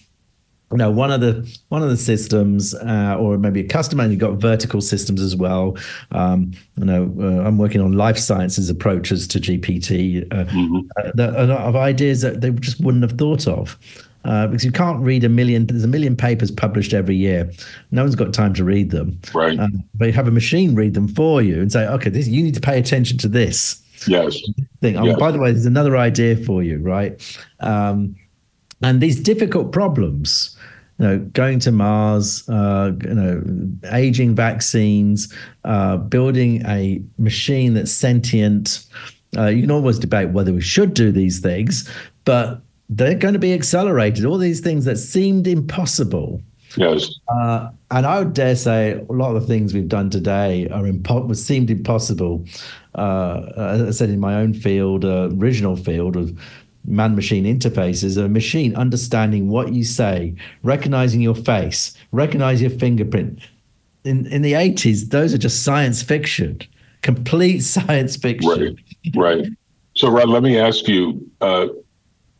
one of the systems, or maybe a customer, and you've got vertical systems as well. I'm working on life sciences approaches to GPT, of ideas that they just wouldn't have thought of. Because you can't read there's a million papers published every year. No one's got time to read them. Right. But you have a machine read them for you and say, okay, you need to pay attention to this. Yes. Thing. Yes. By the way, there's another idea for you, right? And these difficult problems, going to Mars, aging vaccines, building a machine that's sentient. You can always debate whether we should do these things, but they're going to be accelerated. All these things that seemed impossible. Yes. And I would dare say a lot of the things we've done today seemed impossible. As I said, in my own field, original field of man-machine interfaces, a machine understanding what you say, recognizing your face, recognize your fingerprint. In the 80s, those are just science fiction, complete science fiction. Right. So, Rod, let me ask you,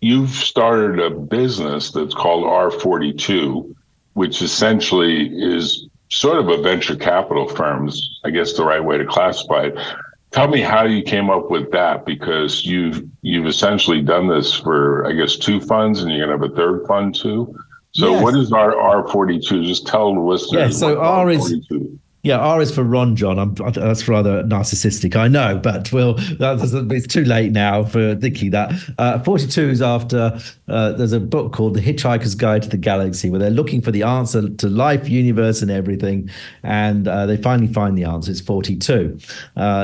you've started a business that's called R42, which essentially is sort of a venture capital firm, I guess the right way to classify it. Tell me how you came up with that, because you've essentially done this for, I guess, 2 funds, and you're going to have a 3rd fund too. So yes. What is R42? Just tell the listeners. Yeah, so R is R42. Yeah, R is for Ron John. That's rather narcissistic, I know, but it's too late now for thinking that. 42 is after, there's a book called The Hitchhiker's Guide to the Galaxy, where they're looking for the answer to life, universe, and everything, and they finally find the answer. It's 42.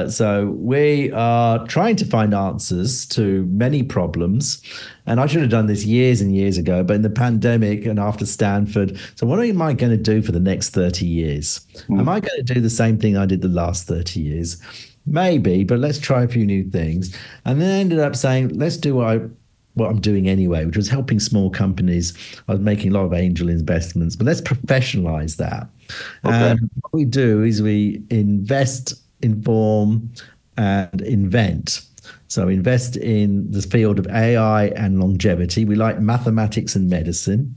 So we are trying to find answers to many problems. And I should have done this years and years ago, but in the pandemic and after Stanford. So what am I going to do for the next 30 years? Am I going to do the same thing I did the last 30 years? Maybe, but let's try a few new things. And then I ended up saying, let's do what I'm doing anyway, which was helping small companies. I was making a lot of angel investments, but let's professionalize that. Okay. And what we do is we invest, inform, and invent. So invest in the field of AI and longevity. We like mathematics and medicine.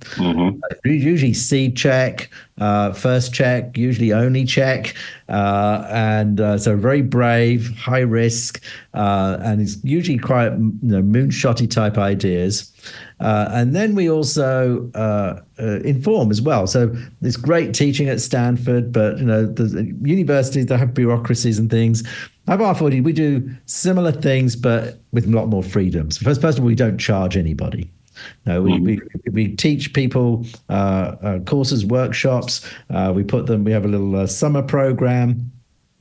Usually seed check, first check, usually only check. So very brave, high risk, and it's usually quite moonshotty type ideas. And then we also inform as well. So there's great teaching at Stanford, but the universities that have bureaucracies and things. At R40, we do similar things, but with a lot more freedoms. First of all, we don't charge anybody. No, we teach people courses, workshops. We have a little summer program.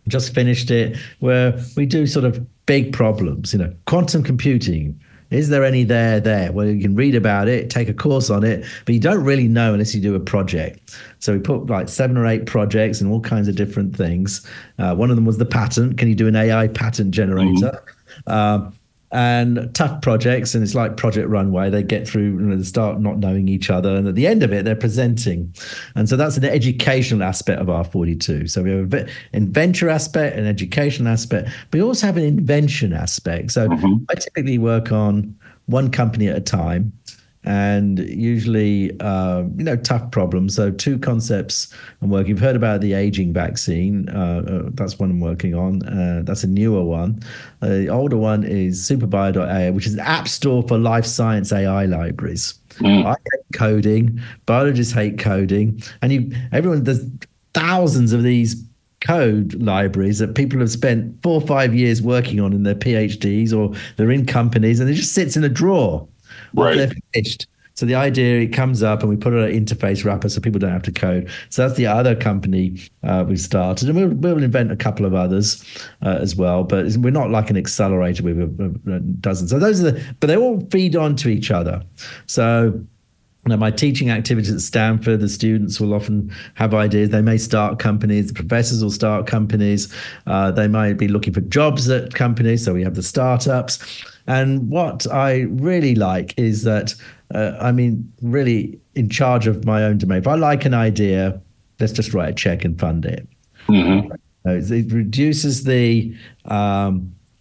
Just finished it, where we do sort of big problems. Quantum computing Is there any there? Well, you can read about it, take a course on it, but you don't really know unless you do a project. So we put like 7 or 8 projects and all kinds of different things. One of them was the patent. Can you do an AI patent generator? And tough projects, and it's like Project Runway. They get through, they start not knowing each other, and at the end of it, they're presenting. And so that's an educational aspect of R42. So we have an adventure aspect, an education aspect, but we also have an invention aspect. So I typically work on one company at a time, and usually, tough problems. So 2 concepts I'm working. You've heard about the aging vaccine. That's one I'm working on. That's a newer one. The older one is SuperBio.ai, which is an app store for life science AI libraries. I hate coding. Biologists hate coding. And there's thousands of these code libraries that people have spent 4 or 5 years working on in their PhDs, or they're in companies, and it just sits in a drawer. Right. They're finished. So the idea, it comes up and we put an interface wrapper so people don't have to code. So that's the other company we've started. And we'll invent a couple of others as well. But we're not like an accelerator with a dozen. So but they all feed on to each other. So my teaching activities at Stanford, the students will often have ideas. They may start companies. The professors will start companies. They might be looking for jobs at companies. So we have the startups. And what I really like is that, really in charge of my own domain. If I like an idea, let's just write a check and fund it. It reduces the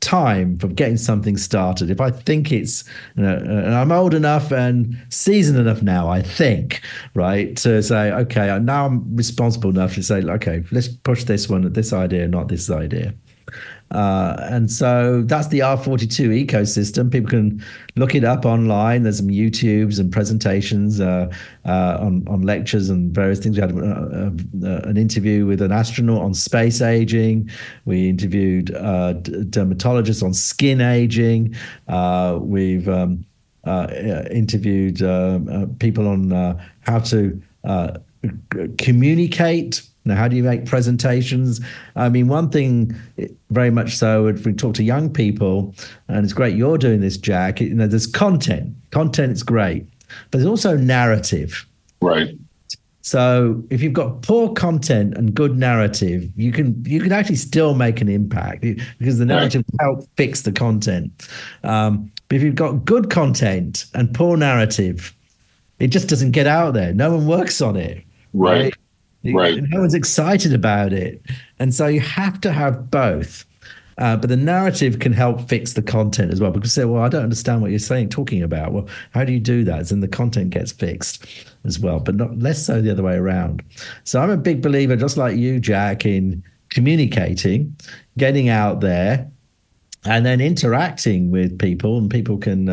time for getting something started. If I think it's, and I'm old enough and seasoned enough now, I think, right, to say, okay, now I'm responsible enough to say, okay, let's push this idea, not this idea. And so that's the R42 ecosystem. People can look it up online. There's some YouTubes and presentations on lectures and various things. We had an interview with an astronaut on space aging. We interviewed dermatologists on skin aging. We've interviewed people on how to communicate. Now, how do you make presentations? I mean, one thing very much so, if we talk to young people, and it's great you're doing this, Jack, there's content. Content is great, but there's also narrative. Right. So if you've got poor content and good narrative, you can actually still make an impact because the narrative will help fix the content. But if you've got good content and poor narrative, it just doesn't get out there. No one works on it. Right. No one's excited about it. And so you have to have both. But the narrative can help fix the content as well. Because say, well, I don't understand what you're talking about. Well, how do you do that? And the content gets fixed as well, but not less so the other way around. So I'm a big believer, just like you, Jack, in communicating, getting out there, and then interacting with people, and people can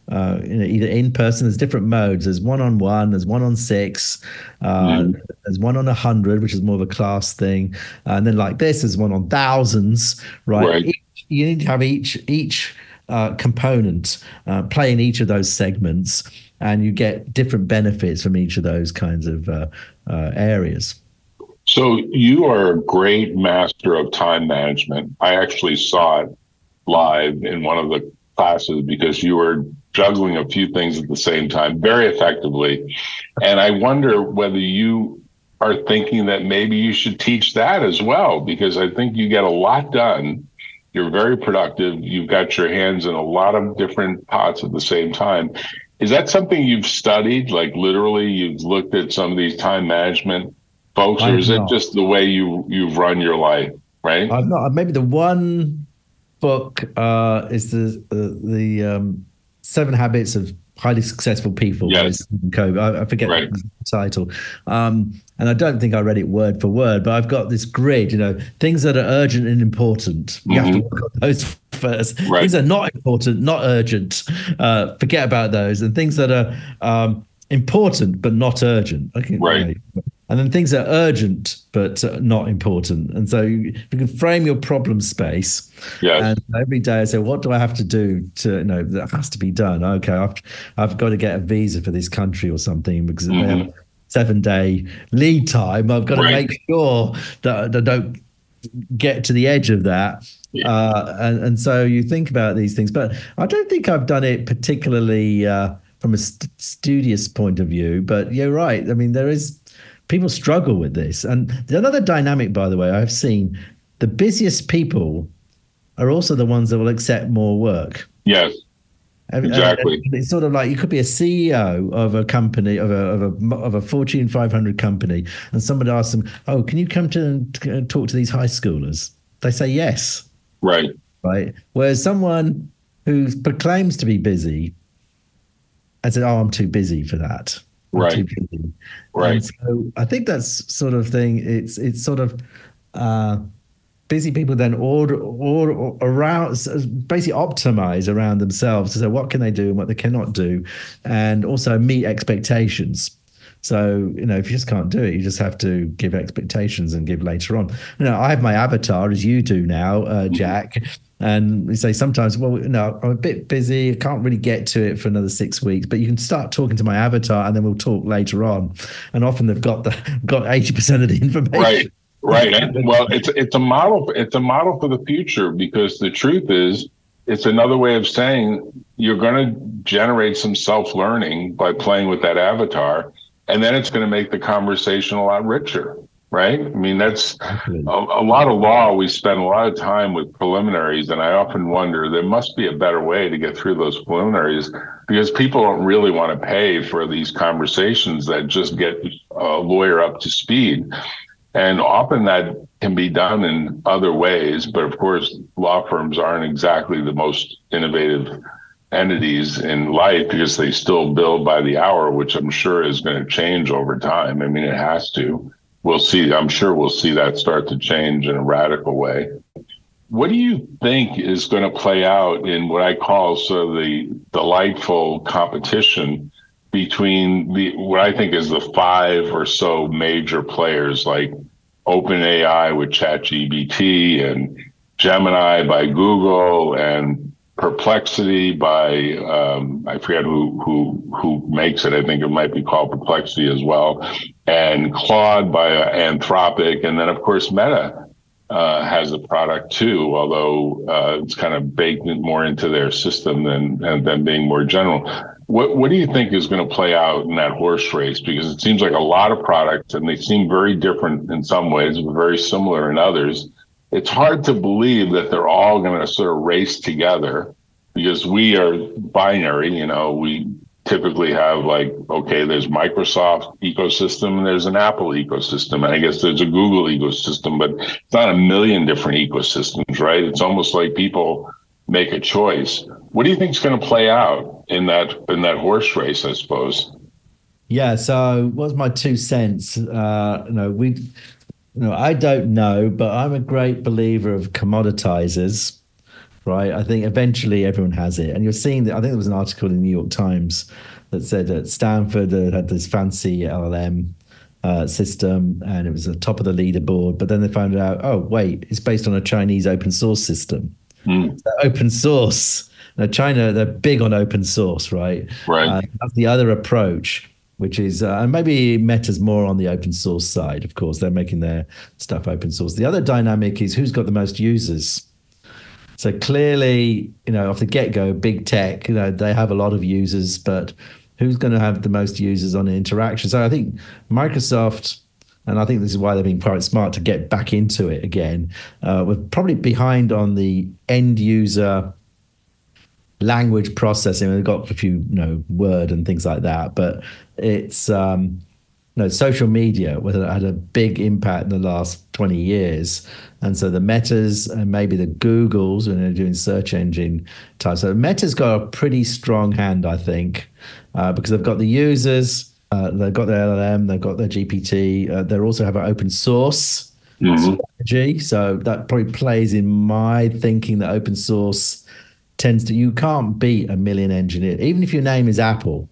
either in person. There's different modes. There's one-on-one. There's 1-on-6. There's 1-on-100, which is more of a class thing. And then like this, there's 1-on-thousands. Right. You need to have each component play in each of those segments, and you get different benefits from each of those kinds of areas. So you are a great master of time management. I actually saw it live in one of the classes because you were juggling a few things at the same time very effectively. And I wonder whether you are thinking that maybe you should teach that as well, because I think you get a lot done. You're very productive. You've got your hands in a lot of different pots at the same time. Is that something you've studied? Like literally you've looked at some of these time management folks, or is it just the way you've run your life, right? I've not. Maybe the one book is the 7 Habits of Highly Successful People. Yes. I forget the title. And I don't think I read it word for word, but I've got this grid, things that are urgent and important. You have to work on those first. Right. Things that are not important, not urgent. Forget about those. And things that are important but not urgent. Okay. Right. And then things that are urgent but not important. And so you can frame your problem space. Yes. And every day I say, what do I have to do that has to be done? Okay, I've got to get a visa for this country or something because they have a 7-day lead time. I've got to make sure that I don't get to the edge of that. And so you think about these things, but I don't think I've done it particularly from a studious point of view. But you're right. I mean, people struggle with this. And another dynamic, by the way, I've seen the busiest people are also the ones that will accept more work. Yes, exactly. It's sort of like you could be a CEO of a company, of a Fortune 500 company, and somebody asks them, "Oh, can you come to talk to these high schoolers?" They say yes. Right. Right. Whereas someone who proclaims to be busy and said, "Oh, I'm too busy for that. I'm right. too busy." Right. And so I think that's sort of thing. It's sort of busy people then order around, basically optimize around themselves to say what can they do and what they cannot do, and also meet expectations. So, if you just can't do it, you just have to give expectations and give later on. I have my avatar, as you do now, Jack, and we say sometimes, well, no, I'm a bit busy. I can't really get to it for another 6 weeks, but you can start talking to my avatar and then we'll talk later on. And often they've got 80% of the information. Right. Right. Well, it's a model. It's a model for the future, because the truth is, it's another way of saying you're going to generate some self-learning by playing with that avatar, and then it's going to make the conversation a lot richer. Right. I mean, that's a lot of law. We spend a lot of time with preliminaries, and I often wonder there must be a better way to get through those preliminaries, because people don't really want to pay for these conversations that just get a lawyer up to speed. And often that can be done in other ways. But of course, law firms aren't exactly the most innovative entities in life, because they still bill by the hour, which I'm sure is going to change over time. I mean, it has to. We'll see. I'm sure we'll see that start to change in a radical way. What do you think is going to play out in what I call sort of the delightful competition between what I think is the 5 or so major players, like OpenAI with ChatGPT, and Gemini by Google, and Perplexity by I forget who makes it. I think it might be called Perplexity as well, and Claude by Anthropic, and then of course Meta has a product too, although it's kind of baked more into their system than being more general. What do you think is going to play out in that horse race? Because it seems like a lot of products, and they seem very different in some ways, but very similar in others. It's hard to believe that they're all going to sort of race together, because we are binary. We typically have there's Microsoft ecosystem and there's an Apple ecosystem, and I guess there's a Google ecosystem, but it's not a million different ecosystems, right? It's almost like people make a choice. What do you think is going to play out in that horse race, I suppose? Yeah. So what's my 2 cents? I don't know, but I'm a great believer of commoditizers, right? I think eventually everyone has it. And you're seeing that. I think there was an article in the New York Times that said that Stanford had this fancy LLM system, and it was the top of the leaderboard. But then they found out, oh, wait, it's based on a Chinese open source system. So open source. Now, China, they're big on open source, right? Right. That's the other approach, which is, and maybe Meta's more on the open source side. Of course, they're making their stuff open source. The other dynamic is who's got the most users. So clearly, off the get-go, big tech, they have a lot of users, but who's going to have the most users on the interaction? So I think Microsoft, and I think this is why they've been quite smart to get back into it again, we're probably behind on the end user language processing. They've got a few, Word and things like that, but it's social media, whether it had a big impact in the last 20 years. And so the Metas and maybe the Googles, when they're doing search engine type. So Meta's got a pretty strong hand, I think, because they've got the users, they've got their LLM, they've got their GPT. They also have an open source strategy. So that probably plays in my thinking that open source you can't beat a million engineers, even if your name is Apple.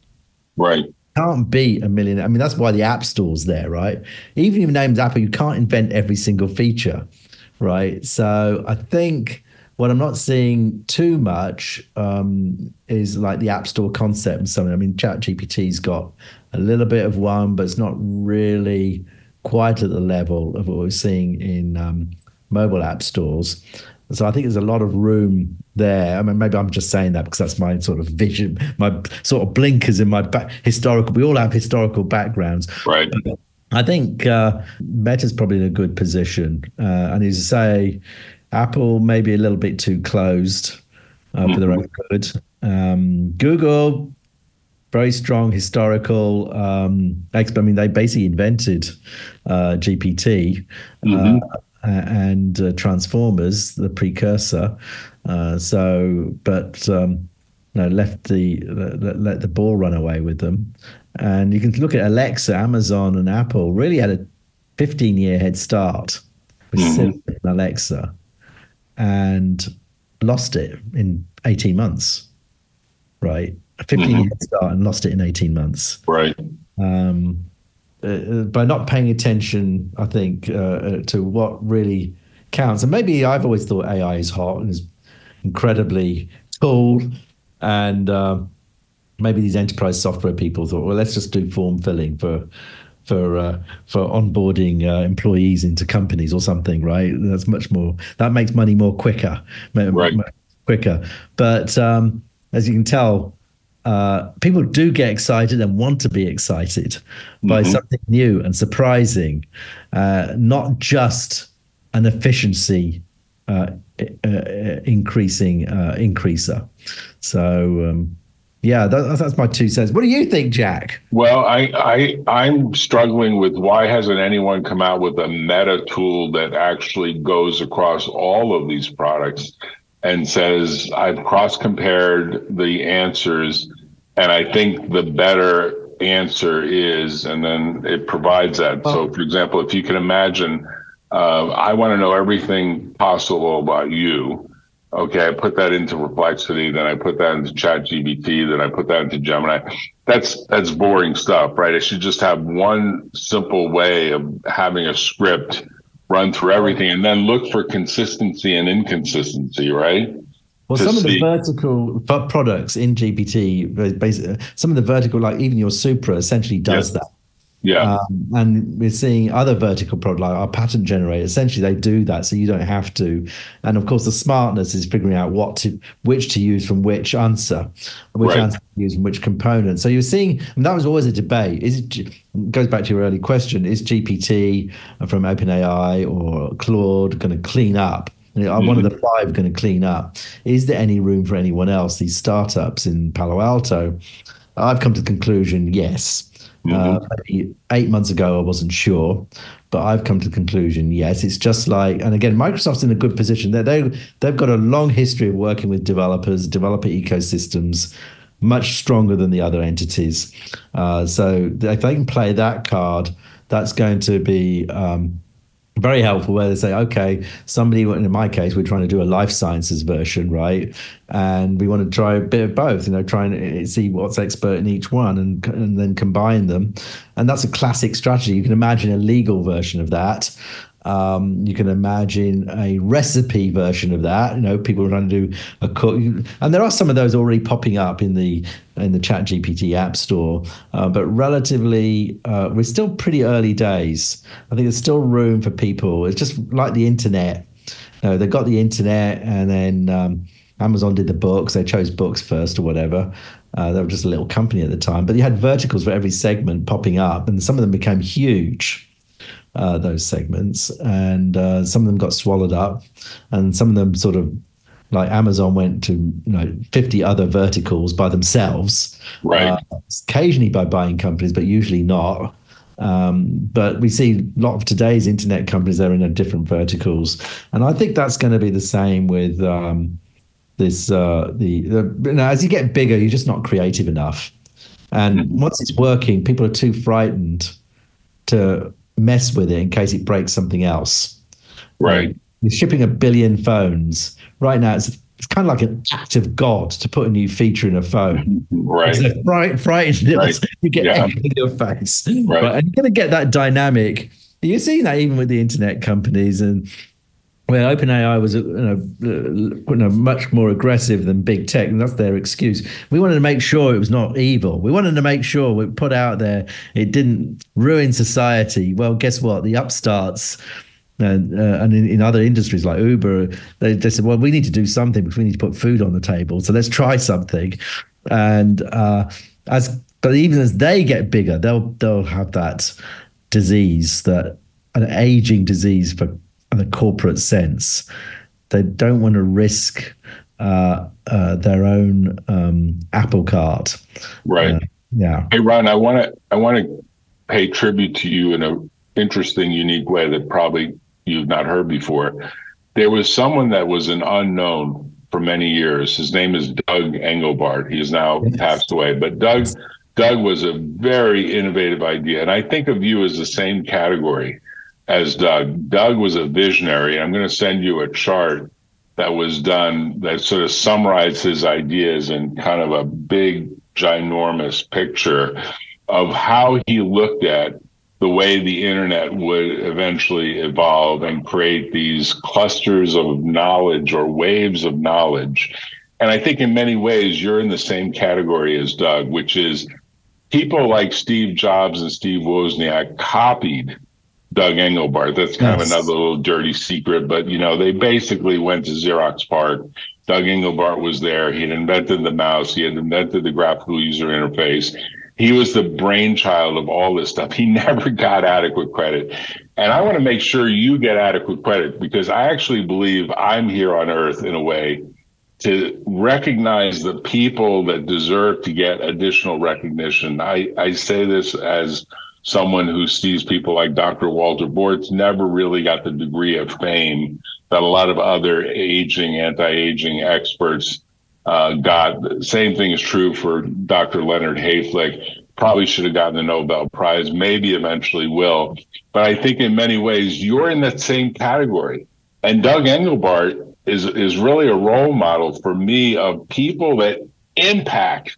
Right. Can't beat a million. I mean, that's why the App Store's there, right? Even if your name's Apple, you can't invent every single feature, right? So I think what I'm not seeing too much is like the App Store concept and something. I mean, ChatGPT's got a little bit of one, but it's not really quite at the level of what we're seeing in mobile app stores. So I think there's a lot of room there. I mean, maybe I'm just saying that because that's my sort of vision, my sort of blinkers in my historical. We all have historical backgrounds, Right. but I think Meta's probably in a good position. And as you say, Apple maybe a little bit too closed for their own good. Google, very strong historical. I mean, they basically invented GPT and Transformers, the precursor. But let the ball run away with them. And you can look at Alexa, Amazon, and Apple. Really had a 15-year head start with Siri and Alexa, and lost it in 18 months. Right, a 15-year start and lost it in 18 months. Right. By not paying attention, I think, to what really counts. And maybe I've always thought AI is hot and is incredibly cool. And maybe these enterprise software people thought, well, let's just do form filling for onboarding employees into companies or something, right? That's much more. That makes money more quicker, quicker. But as you can tell, people do get excited and want to be excited by something new and surprising, not just an efficiency increaser. So that's my 2 cents. What do you think, Jack? Well, I'm struggling with why hasn't anyone come out with a meta tool that actually goes across all of these products and says, I've cross-compared the answers, and I think the better answer is, and then it provides that. So, for example, if you can imagine, I want to know everything possible about you. Okay, I put that into Perplexity, then I put that into ChatGPT, then I put that into Gemini. That's boring stuff, right? I should just have one simple way of having a script run through everything and then look for consistency and inconsistency, right? Well, some of the vertical products in GPT, basically, some of the vertical, like even your Supra, essentially does that. Yeah. And we're seeing other vertical products like our pattern generator. Essentially, they do that, so you don't have to. And of course, the smartness is figuring out which to use from which answer, answer to use from which component. So you're seeing, and that was always a debate. Goes back to your early question: is GPT from OpenAI or Claude going to clean up? One of the 5 going to clean up? Is there any room for anyone else? These startups in Palo Alto. I've come to the conclusion, yes. Maybe 8 months ago, I wasn't sure, but I've come to the conclusion, yes. It's just like, and again, Microsoft's in a good position. They've got a long history of working with developers, developer ecosystems, much stronger than the other entities. So if they can play that card, that's going to be very helpful, where they say, okay, somebody, in my case, we're trying to do a life sciences version, right? And we want to try a bit of both, try and see what's expert in each one and then combine them. And that's a classic strategy. You can imagine a legal version of that. You can imagine a recipe version of that. People are trying to do a cook, and there are some of those already popping up in the ChatGPT app store. But relatively, we're still pretty early days. I think there's still room for people. It's just like the internet. They got the internet, and then Amazon did the books. They chose books first or whatever. They were just a little company at the time. But you had verticals for every segment popping up, and some of them became huge. Those segments, and some of them got swallowed up, and some of them sort of, like Amazon, went to 50 other verticals by themselves, right? Occasionally by buying companies, but usually not. But we see a lot of today's internet companies, they're in different verticals, and I think that's going to be the same with this. As you get bigger, you're just not creative enough, and once it's working, people are too frightened to mess with it in case it breaks something else. Right. You're shipping 1 billion phones right now. It's kind of like an act of God to put a new feature in a phone. Right. It's frightened little, you get egg in your face. Right. And you're going to get that dynamic. You're seeing that even with the internet companies, and where OpenAI was much more aggressive than big tech, and that's their excuse. We wanted to make sure it was not evil. We wanted to make sure we put out there it didn't ruin society. Well, guess what? The upstarts And in other industries like Uber, they said, well, we need to do something because we need to put food on the table. So let's try something. And but even as they get bigger, they'll have that disease, that an aging disease in a corporate sense. They don't want to risk their own apple cart. Right. Yeah. Hey, Ron, I want to pay tribute to you in an interesting, unique way that probably you've not heard before. There was someone that was an unknown for many years. His name is Doug Engelbart. He is now passed away. But Doug was a very innovative idea. And I think of you as the same category as Doug. Doug was a visionary. I'm going to send you a chart that was done that sort of summarized his ideas in kind of a big, ginormous picture of how he looked at the way the internet would eventually evolve and create these clusters of knowledge or waves of knowledge. And I think in many ways, you're in the same category as Doug, which is people like Steve Jobs and Steve Wozniak copied Doug Engelbart. That's kind of another little dirty secret, but they basically went to Xerox PARC. Doug Engelbart was there. He had invented the mouse. He had invented the graphical user interface. He was the brainchild of all this stuff. He never got adequate credit. And I want to make sure you get adequate credit, because I actually believe I'm here on Earth in a way to recognize the people that deserve to get additional recognition. I say this as someone who sees people like Dr. Walter Bortz never really got the degree of fame that a lot of other anti-aging experts got. The same thing is true for Dr. Leonard Hayflick. Probably should have gotten the Nobel Prize, maybe eventually will. But I think in many ways, you're in that same category. And Doug Engelbart is really a role model for me of people that impact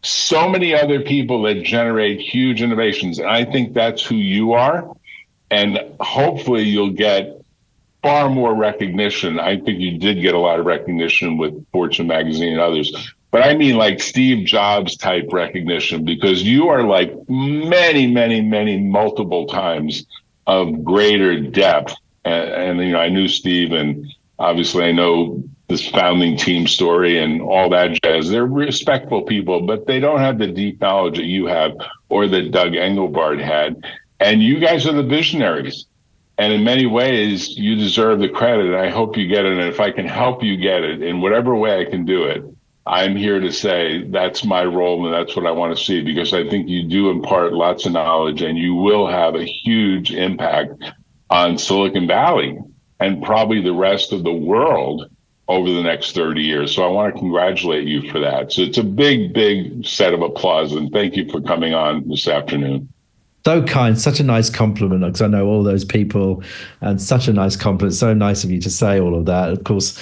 so many other people that generate huge innovations. And I think that's who you are. And hopefully you'll get far more recognition. I think you did get a lot of recognition with Fortune magazine and others. But I mean like Steve Jobs type recognition, because you are like many, many, many multiple times of greater depth. And I knew Steve, and obviously I know this founding team story and all that jazz. They're respectful people, but they don't have the deep knowledge that you have or that Doug Engelbart had. And you guys are the visionaries. And in many ways, you deserve the credit. And I hope you get it. And if I can help you get it in whatever way I can do it, I'm here to say that's my role and that's what I want to see, because I think you do impart lots of knowledge and you will have a huge impact on Silicon Valley and probably the rest of the world over the next 30 years. So I want to congratulate you for that. So it's a big, big set of applause. And thank you for coming on this afternoon. So kind, such a nice compliment, because I know all those people, and such a nice compliment. So nice of you to say all of that. Of course,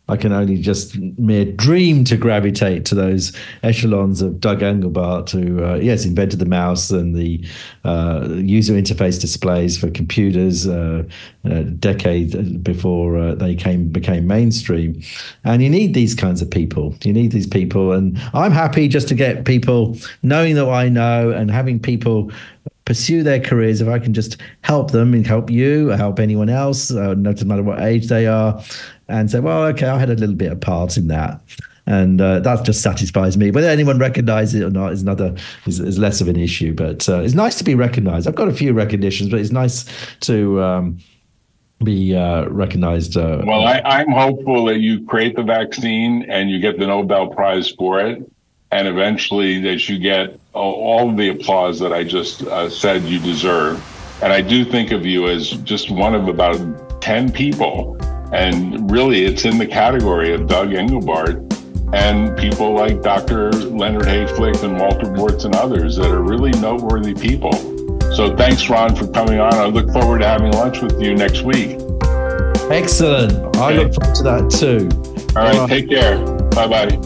I can only just mere dream to gravitate to those echelons of Doug Engelbart, who, yes, invented the mouse and the user interface displays for computers a decade before they became mainstream. And you need these kinds of people. You need these people. And I'm happy just to get people knowing that I know and having people pursue their careers. If I can just help them and help you, help anyone else, no matter what age they are, and say, well, okay, I had a little bit of part in that. And that just satisfies me. Whether anyone recognizes it or not is less of an issue. But it's nice to be recognized. I've got a few recognitions, but it's nice to be recognized. Well, I'm hopeful that you create the vaccine and you get the Nobel Prize for it. And eventually that you get all of the applause that I just said you deserve. And I do think of you as just one of about 10 people. And really, it's in the category of Doug Engelbart and people like Dr. Leonard Hayflick and Walter Bortz and others that are really noteworthy people. So thanks, Ron, for coming on. I look forward to having lunch with you next week. Excellent. Okay. I look forward to that too. All right. Take care. Bye-bye.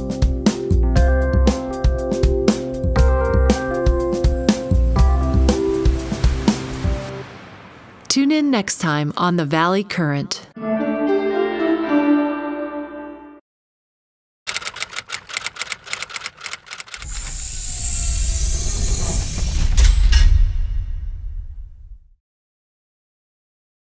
Tune in next time on The Valley Current.